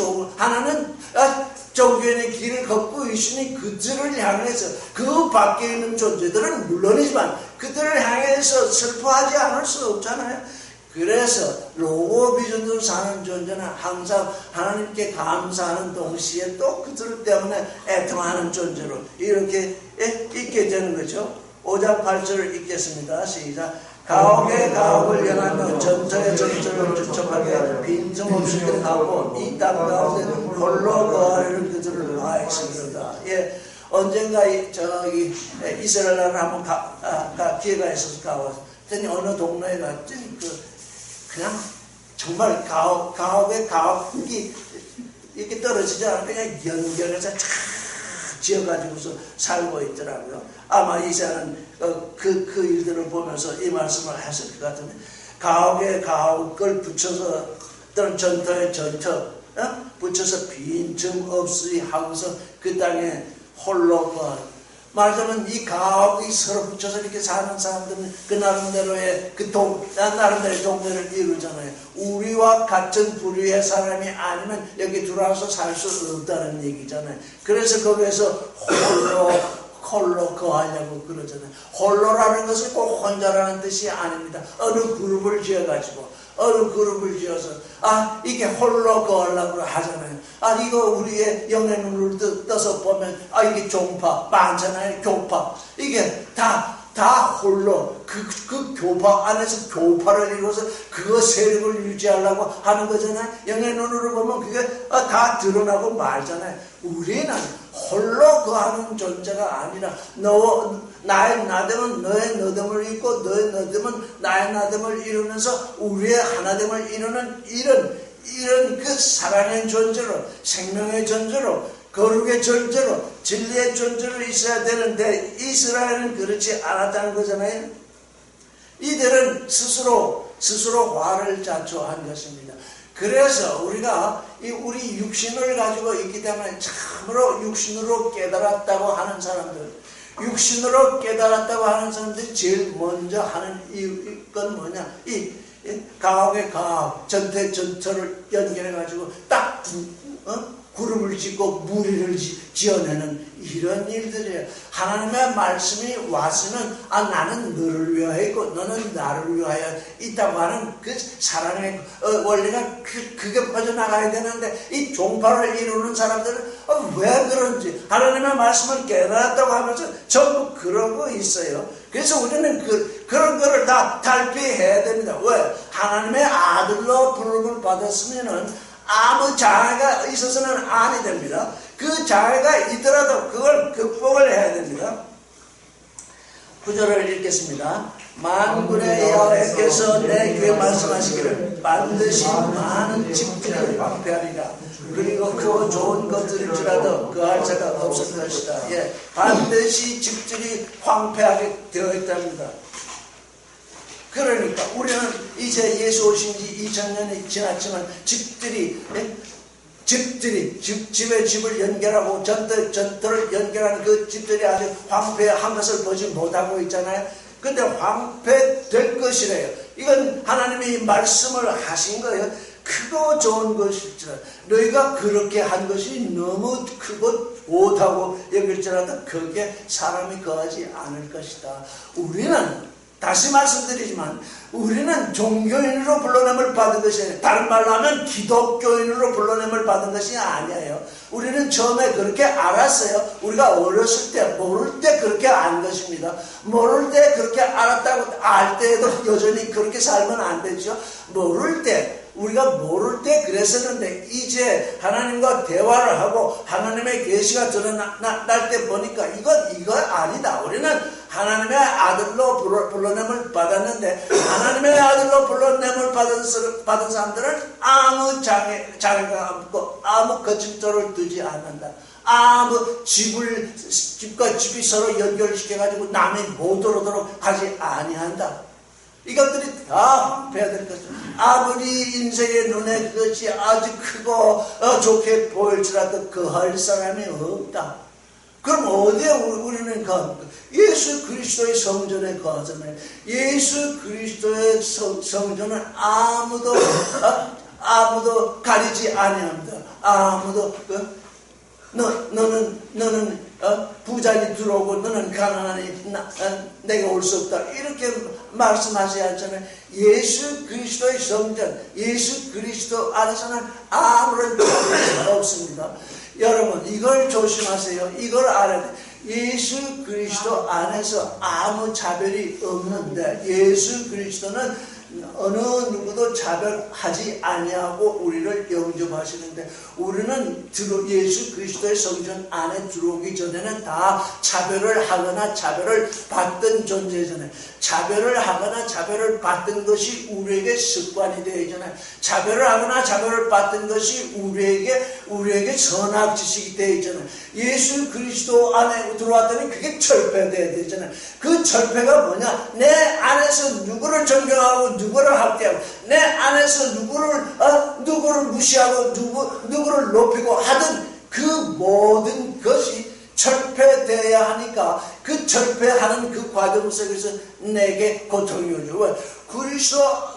종교인의 길을 걷고 있으니 그들을 향해서, 그 밖에 있는 존재들은 물론이지만 그들을 향해서 슬퍼하지 않을 수 없잖아요. 그래서 로고비전으로 사는 존재는 항상 하나님께 감사하는 동시에 또 그들 때문에 애통하는 존재로 이렇게 있게 되는 거죠. 5장 8절을 읽겠습니다. 시작. 가옥에 가옥을 연하며 전터에 전터를 주척하게 빈틈없이 가고 이 땅 가운데 홀로 거하려는 그들을 하였습니다. 예, 언젠가 저기 이스라엘 나라를 한번 기회가 있어서 가봤더니 어느 동네에 갔더니 그냥 정말 가옥에 가옥이 이렇게 떨어지지 않고 그냥 연결해서 쫙 지어가지고서 살고 있더라고요. 아마 이사는 그 일들을 보면서 이 말씀을 했을 것 같은데, 가옥에 가옥을 붙여서 또는 전터에 전터 붙여서 빈틈 없이 하고서 그 땅에 홀로 거하는, 말하자면 이 가옥이 서로 붙여서 이렇게 사는 사람들은 그 나름대로의 나름대로의 동네를 이루잖아요. 우리와 같은 부류의 사람이 아니면 여기 들어와서 살 수 없다는 얘기잖아요. 그래서 거기에서 홀로 거하려고 그러잖아요. 홀로라는 것은 꼭 혼자라는 뜻이 아닙니다. 어느 그룹을 지어서 이게 홀로 거하려고 하잖아요. 이거 우리의 영의 눈을 떠서 보면 이게 종파 많잖아요. 교파, 이게 다 홀로 그 교파 안에서 교파를 이루어서 그 세력을 유지하려고 하는 거잖아요. 영의 눈으로 보면 그게 다 드러나고 말잖아요. 우리는 홀로 거하는 존재가 아니라 나의 나됨은 너의 너됨을 입고 너의 너됨은 나의 나됨을 이루면서 우리의 하나됨을 이루는 이런 그 사랑의 존재로, 생명의 존재로, 거룩의 존재로, 진리의 존재로 있어야 되는데 이스라엘은 그렇지 않았다는 거잖아요. 이들은 스스로 화를 자초한 것입니다. 그래서 우리가 우리 육신을 가지고 있기 때문에 참으로 육신으로 깨달았다고 하는 사람들이 제일 먼저 하는 이건 뭐냐? 가옥에 가옥, 전터에 전터를 연결해가지고 딱 구름을 짓고 무리를 지어내는 이런 일들이에요. 하나님의 말씀이 왔으면 나는 너를 위하여 있고 너는 나를 위하여 있다고 하는 그 사랑의 원리가 그게 퍼져나가야 되는데 이 종파를 이루는 사람들은 왜 그런지 하나님의 말씀을 깨달았다고 하면서 전부 그러고 있어요. 그래서 우리는 그런 거를 다 탈피해야 됩니다. 왜? 하나님의 아들로 부름을 받았으면은 아무 장애가 있어서는 아니 됩니다. 그 장애가 있더라도 그걸 극복을 해야 됩니다. 9절을 읽겠습니다. 만군의 여호와께서 내 귀에 말씀하시기를 반드시 많은 집들이 황폐하리라. 그리고 그 좋은 것들일지라도 그할 자가 없을 것이다. 예, 반드시 집들이 황폐하게 되어 있답니다. 그러니까 우리는 이제 예수 오신 지 2000년이 지났지만 집에 집을 연결하고 전터를 연결하는 그 집들이 아주 황폐한 것을 보지 못하고 있잖아요. 근데 황폐될 것이래요. 이건 하나님이 말씀을 하신 거예요. 크고 좋은 것일지라 너희가 그렇게 한 것이 너무 크고 못하고 여길지라도 거기에 사람이 거하지 않을 것이다. 우리는 다시 말씀드리지만 우리는 종교인으로 불러냄을 받은 것이 아니에요. 다른 말로 하면 기독교인으로 불러냄을 받은 것이 아니에요. 우리는 처음에 그렇게 알았어요. 우리가 어렸을 때 모를 때 그렇게 안 것입니다. 모를 때 그렇게 알았다고 알 때에도 여전히 그렇게 살면 안 되죠. 모를 때 우리가 모를 때 그랬었는데 이제 하나님과 대화를 하고 하나님의 계시가 드러날 때 보니까 이거 아니다. 우리는 하나님의 아들로 불러냄을 받았는데 하나님의 아들로 불러냄을 받은 사람들은 아무 장애가 없고 아무 거침돌을 두지 않는다. 아무 집과 집이 서로 연결시켜가지고 남이 못 들어오도록 하지 아니한다. 이것들이 다 배워야 될 것이죠. 아무리 인생의 눈에 그것이 아주 크고 좋게 보일지라도 거할 사람이 없다. 그럼 어디에 우리는 거합니까? 예수 그리스도의 성전에 거하잖아요. 예수 그리스도의 성전은 아무도 가리지 아니합니다. 아무도 너는 부자니 들어오고 너는 가난하니 내가 올 수 없다. 이렇게 말씀하지 않잖아요. 예수 그리스도의 성전, 예수 그리스도 안에서는 아무런 차별이 없습니다. 여러분 이걸 조심하세요. 이걸 알아야 돼요. 예수 그리스도 안에서 아무 차별이 없는데 예수 그리스도는 어느 누구도 차별하지 아니하고 우리를 영접하시는데 우리는 예수 그리스도의 성전 안에 들어오기 전에는 다 차별을 하거나 차별을 받던 존재잖아요. 차별을 하거나 차별을 받던 것이 우리에게 습관이 되어 있잖아요. 차별을 하거나 차별을 받던 것이 우리에게 선악 지식이 되어 있잖아요. 예수 그리스도 안에 들어왔더니 그게 철폐되어야 되잖아요. 그 철폐가 뭐냐? 내 안에서 누구를 존경하고 누구를 학대하고 내 안에서 누구를 무시하고 누구를 높이고 하든 그 모든 것이 철폐되어야 하니까 그 철폐하는 그 과정 속에서 내게 고통이 오죠. 왜?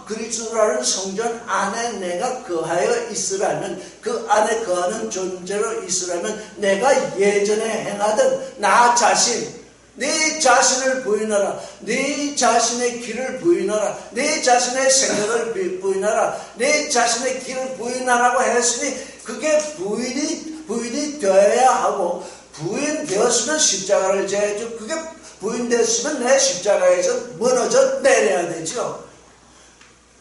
그리스도라는 성전 안에 내가 거하여 있으라면 그 안에 거하는 존재로 있으라면 내가 예전에 행하던 나 자신 네 자신을 부인하라. 네 자신의 길을 부인하라. 네 자신의 생각을 부인하라. 네 자신의 길을 부인하라고 했으니 그게 부인이 되어야 하고 부인되었으면 십자가를 져야죠. 그게 부인되었으면 내 십자가에서 무너져 내려야 되죠.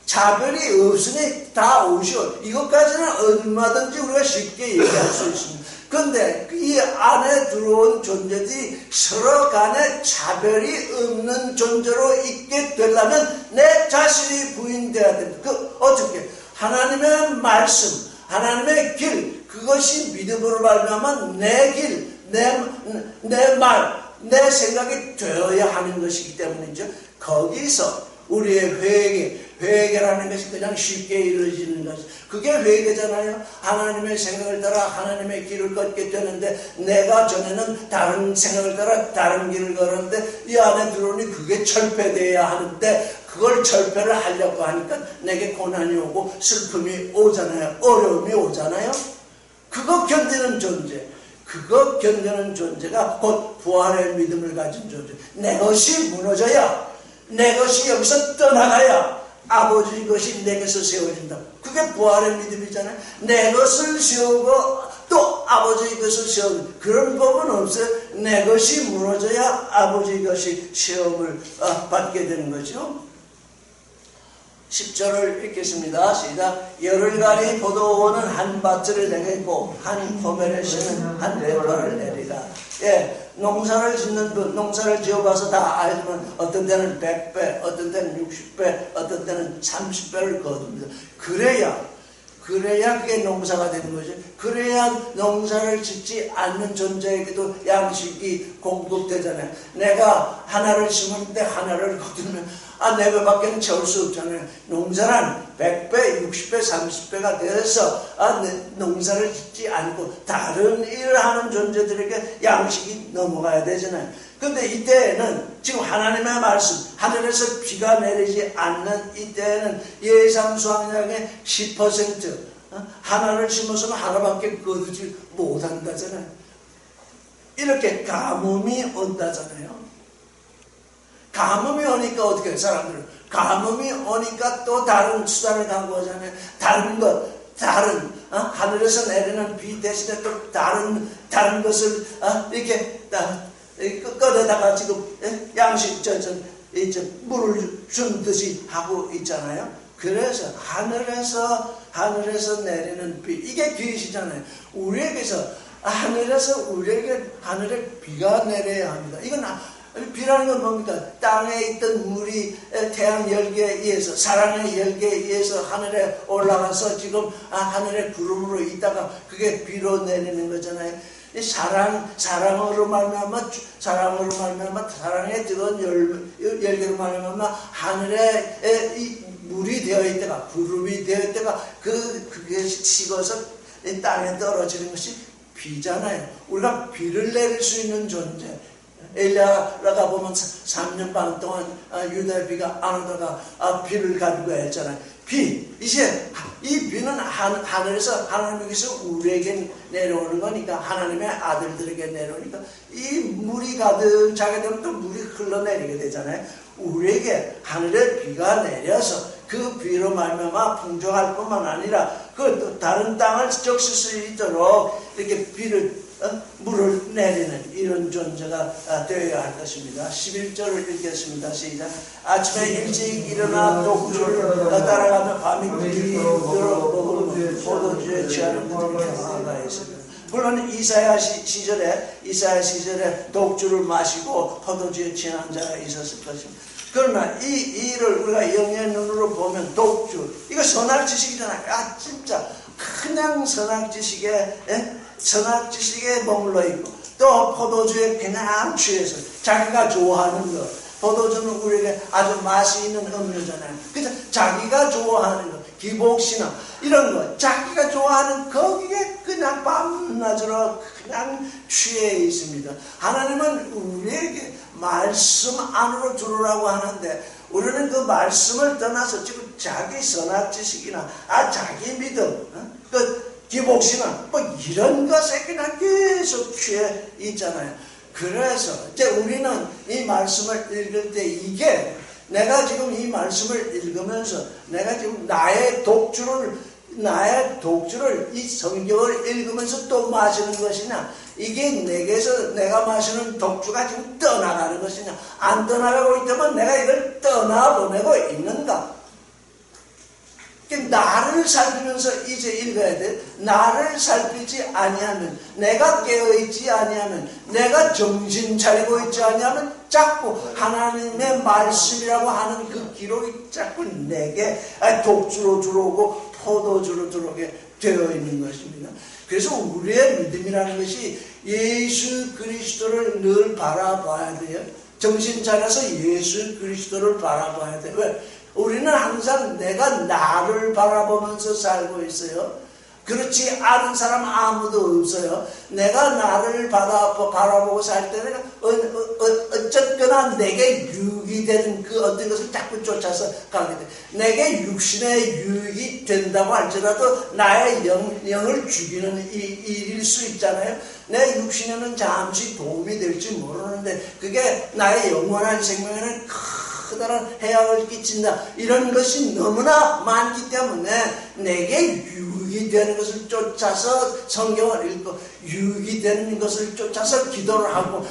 차별이 없으니 다 오시오. 이것까지는 얼마든지 우리가 쉽게 얘기할 수 있습니다. 그런데 이 안에 들어온 존재들이 서로 간에 차별이 없는 존재로 있게 되려면 내 자신이 부인돼야 됩니다. 어떻게? 하나님의 말씀, 하나님의 길, 그것이 믿음으로 말미암아 내 길, 내 말, 내 생각이 되어야 하는 것이기 때문이죠. 거기서 우리의 회개라는 것이 그냥 쉽게 이루어지는 것. 그게 회개잖아요. 하나님의 생각을 따라 하나님의 길을 걷게 되는데 내가 전에는 다른 생각을 따라 다른 길을 걸었는데 이 안에 들어오니 그게 철폐되어야 하는데 그걸 철폐를 하려고 하니까 내게 고난이 오고 슬픔이 오잖아요. 어려움이 오잖아요. 그거 견디는 존재가 곧 부활의 믿음을 가진 존재. 내 것이 무너져야 내 것이 여기서 떠나가야 아버지 것이 내게서 세워진다. 그게 부활의 믿음이잖아요. 내 것을 세우고 또 아버지 것을 세우는 그런 법은 없어요. 내 것이 무너져야 아버지 것이 시험을 받게 되는 거죠. 10절을 읽겠습니다. 시작. 열흘간이 포도원은 한 밭을 내겠고 한 포메레시는 한 레바를 내리라. 예, 농사를 짓는 분, 농사를 지어봐서 다 알지만 어떤 때는 100배, 어떤 때는 60배, 어떤 때는 30배를 거둡니다. 그래야 그게 농사가 되는 거죠. 그래야 농사를 짓지 않는 존재에게도 양식이 공급되잖아요. 내가 하나를 심었는데 하나를 거두면 네 배밖에는 채울 수 없잖아요. 농사는 100배, 60배, 30배가 돼서 농사를 짓지 않고 다른 일을 하는 존재들에게 양식이 넘어가야 되잖아요. 그런데 이때에는 지금 하나님의 말씀, 하늘에서 비가 내리지 않는 이때에는 예상 수확량의 10% 하나를 심어서는 하나밖에 거두지 못한다잖아요. 이렇게 가뭄이 온다잖아요. 가뭄이 오니까 어떻게 해요? 사람들은 가뭄이 오니까 또 다른 수단을 강구하잖아요. 다른 하늘에서 내리는 비 대신에 또 다른 것을 이렇게 꺼내다가 지금 양식 물을 준 듯이 하고 있잖아요. 그래서 하늘에서 내리는 비, 이게 비이시잖아요. 우리에게서 하늘에 비가 내려야 합니다. 이건 비라는 건 뭡니까? 땅에 있던 물이 태양 열기에 의해서, 사랑의 열기에 의해서 하늘에 올라가서 지금 하늘의 구름으로 있다가 그게 비로 내리는 거잖아요. 사랑으로 말미암아 사랑의 뜨거운 열기로 말미암아 하늘에 물이 되어 있다가 구름이 되어 있다가 그게 식어서 땅에 떨어지는 것이 비잖아요. 우리가 비를 내릴 수 있는 존재. 엘리야가 보면 3년 반 동안 유다의 비가 안 오다가 비를 가지고 했잖아요. 이제 이 비는 하늘에서 하나님께서 우리에게 내려오는 거니까, 하나님의 아들들에게 내려오니까 이 물이 가득 차게 되면 또 물이 흘러내리게 되잖아요. 우리에게 하늘에 비가 내려서 그 비로 말미암아 풍족할 뿐만 아니라 그 다른 땅을 적실 수 있도록 이렇게 물을 내리는 이런 존재가 되어야 할 것입니다. 11절을 읽겠습니다. 시작. 아침에 일찍 일어나 독주를 따라가며 밤이 들어 먹으면 포도주에 취하는 그들이 평화가 있습니다. 물론 이사야 시절에 독주를 마시고 포도주에 취한 자가 있었을 것입니다. 그러나 이 일을 우리가 영의 눈으로 보면 독주, 이거 선악 지식이잖아요. 진짜 그냥 선악 지식에 머물러 있고, 또 포도주에 그냥 취해서 자기가 좋아하는 거. 포도주는 우리에게 아주 맛이 있는 음료잖아요. 그래서 자기가 좋아하는 거, 기복신앙 이런 거, 자기가 좋아하는 거기에 그냥 밤낮으로 그냥 취해 있습니다. 하나님은 우리에게 말씀 안으로 들어오라고 하는데, 우리는 그 말씀을 떠나서 지금 자기 선악 지식이나 자기 믿음, 기복신앙 이런 것에 그냥 계속 취해 있잖아요. 그래서 이제 우리는 이 말씀을 읽을 때, 이게 내가 지금 이 말씀을 읽으면서 내가 지금 나의 독주를 이 성경을 읽으면서 또 마시는 것이냐, 이게 내게서 내가 마시는 독주가 지금 떠나가는 것이냐, 안 떠나가고 있다면 내가 이걸 떠나보내고 있는가. 나를 살피면서 이제 읽어야 돼. 나를 살피지 아니하면, 내가 깨어있지 아니하면, 내가 정신 차리고 있지 아니하면 자꾸 하나님의 말씀이라고 하는 그 기록이 자꾸 내게 독주로 들어오고 포도주로 들어오게 되어 있는 것입니다. 그래서 우리의 믿음이라는 것이 예수 그리스도를 늘 바라봐야 돼요. 정신 차려서 예수 그리스도를 바라봐야 돼요. 왜? 우리는 항상 내가 나를 바라보면서 살고 있어요. 그렇지 않은 사람 아무도 없어요. 내가 나를 바라보고 살 때 내가 어쨌거나 내게 유익이 되는 그 어떤 것을 자꾸 쫓아서 가게 돼. 내게 육신의 유익이 된다고 할지라도 나의 영을 죽이는 일일 수 있잖아요. 내 육신에는 잠시 도움이 될지 모르는데 그게 나의 영원한 생명에는 커다란 해악을 끼친다. 이런 것이 너무나 많기 때문에 내게 유익이 되는 것을 쫓아서 성경을 읽고, 유익이 되는 것을 쫓아서 기도를 하고,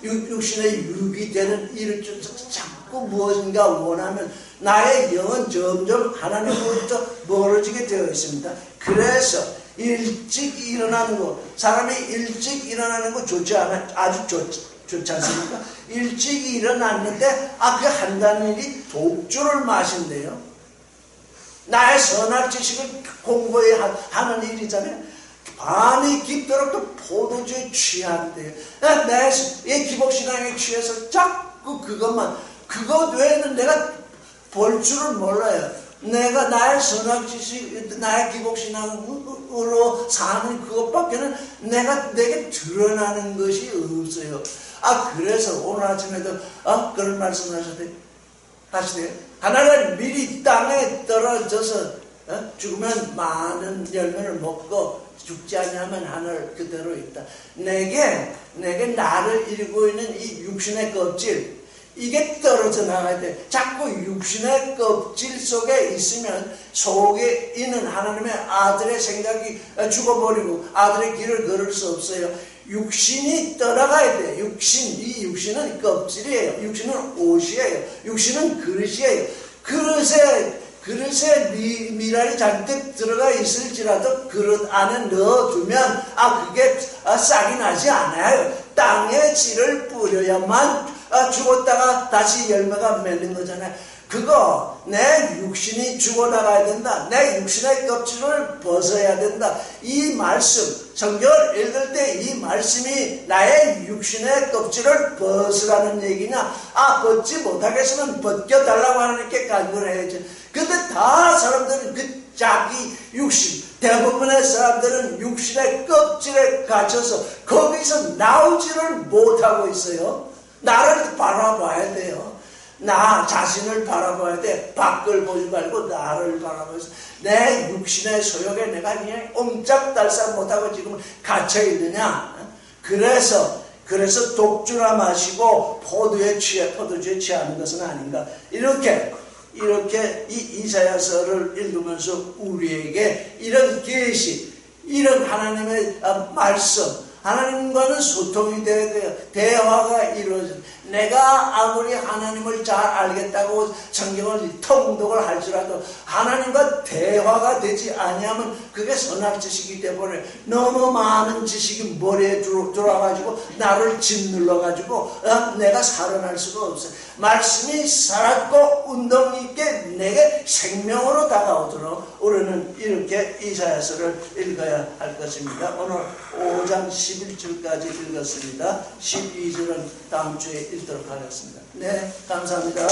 육신의 유익이 되는 일을 쫓아서 자꾸 무엇인가 원하면 나의 영은 점점 하나님으로부터 멀어지게 되어 있습니다. 그래서 일찍 일어나는 거, 사람이 일찍 일어나는 거 좋지 않아요? 아주 좋지 않습니까? 일찍 일어났는데 그 한다는 일이 독주를 마신대요. 나의 선악 지식을 공부해야 하는 일이잖아요. 밤이 깊도록 또 포도주에 취한대요. 내 기복신앙에 취해서 자꾸 그것 외에는 내가 볼 줄을 몰라요. 내가 나의 선악 지식, 나의 기복신앙으로 사는 그것밖에는 내게 드러나는 것이 없어요. 그래서 오늘 아침에도 그런 말씀을 하시대요. 하나가 미리 땅에 떨어져서 죽으면 많은 열매를 먹고 죽지 아니하면 하늘 그대로 있다. 내게 나를 이루고 있는 이 육신의 껍질, 이게 떨어져 나가야 돼. 자꾸 육신의 껍질 속에 있으면 속에 있는 하나님의 아들의 생각이 죽어버리고 아들의 길을 걸을 수 없어요. 육신이 떠나가야 돼. 이 육신은 껍질이에요. 육신은 옷이에요. 육신은 그릇이에요. 그릇에 미랄이 잔뜩 들어가 있을지라도 그릇 안에 넣어두면 그게 싹이 나지 않아요. 땅에 씨를 뿌려야만 죽었다가 다시 열매가 맺는 거잖아요. 그거 내 육신이 죽어나가야 된다. 내 육신의 껍질을 벗어야 된다. 이 말씀, 성경을 읽을 때 이 말씀이 나의 육신의 껍질을 벗으라는 얘기냐? 벗지 못하겠으면 벗겨달라고 하나님께 간구를 해야죠. 근데 다 사람들은 그 자기 육신, 대부분의 사람들은 육신의 껍질에 갇혀서 거기서 나오지를 못하고 있어요. 나를 바라봐야 돼요. 나 자신을 바라봐야 돼. 밖을 보지 말고 나를 바라보면서 내 육신의 소욕에 내가 그냥 옴짝달싹 못하고 지금 갇혀있느냐. 그래서 독주나 마시고 포도주에 취하는 것은 아닌가. 이렇게 이 이사야서를 읽으면서 우리에게 이런 계시, 이런 하나님의 말씀, 하나님과는 소통이 돼야 돼요. 대화가 이루어져. 내가 아무리 하나님을 잘 알겠다고 성경을 통독을 할지라도 하나님과 대화가 되지 아니하면 그게 선악 지식이 되어버려요. 너무 많은 지식이 머리에 들어와가지고 나를 짓눌러가지고 내가 살아날 수가 없어요. 말씀이 살았고 운동 있게 내게 생명으로 다가오도록 우리는 이렇게 이사야서를 읽어야 할 것입니다. 오늘 5장 11절까지 읽었습니다. 12절은 다음 주에 읽도록 하겠습니다. 네, 감사합니다.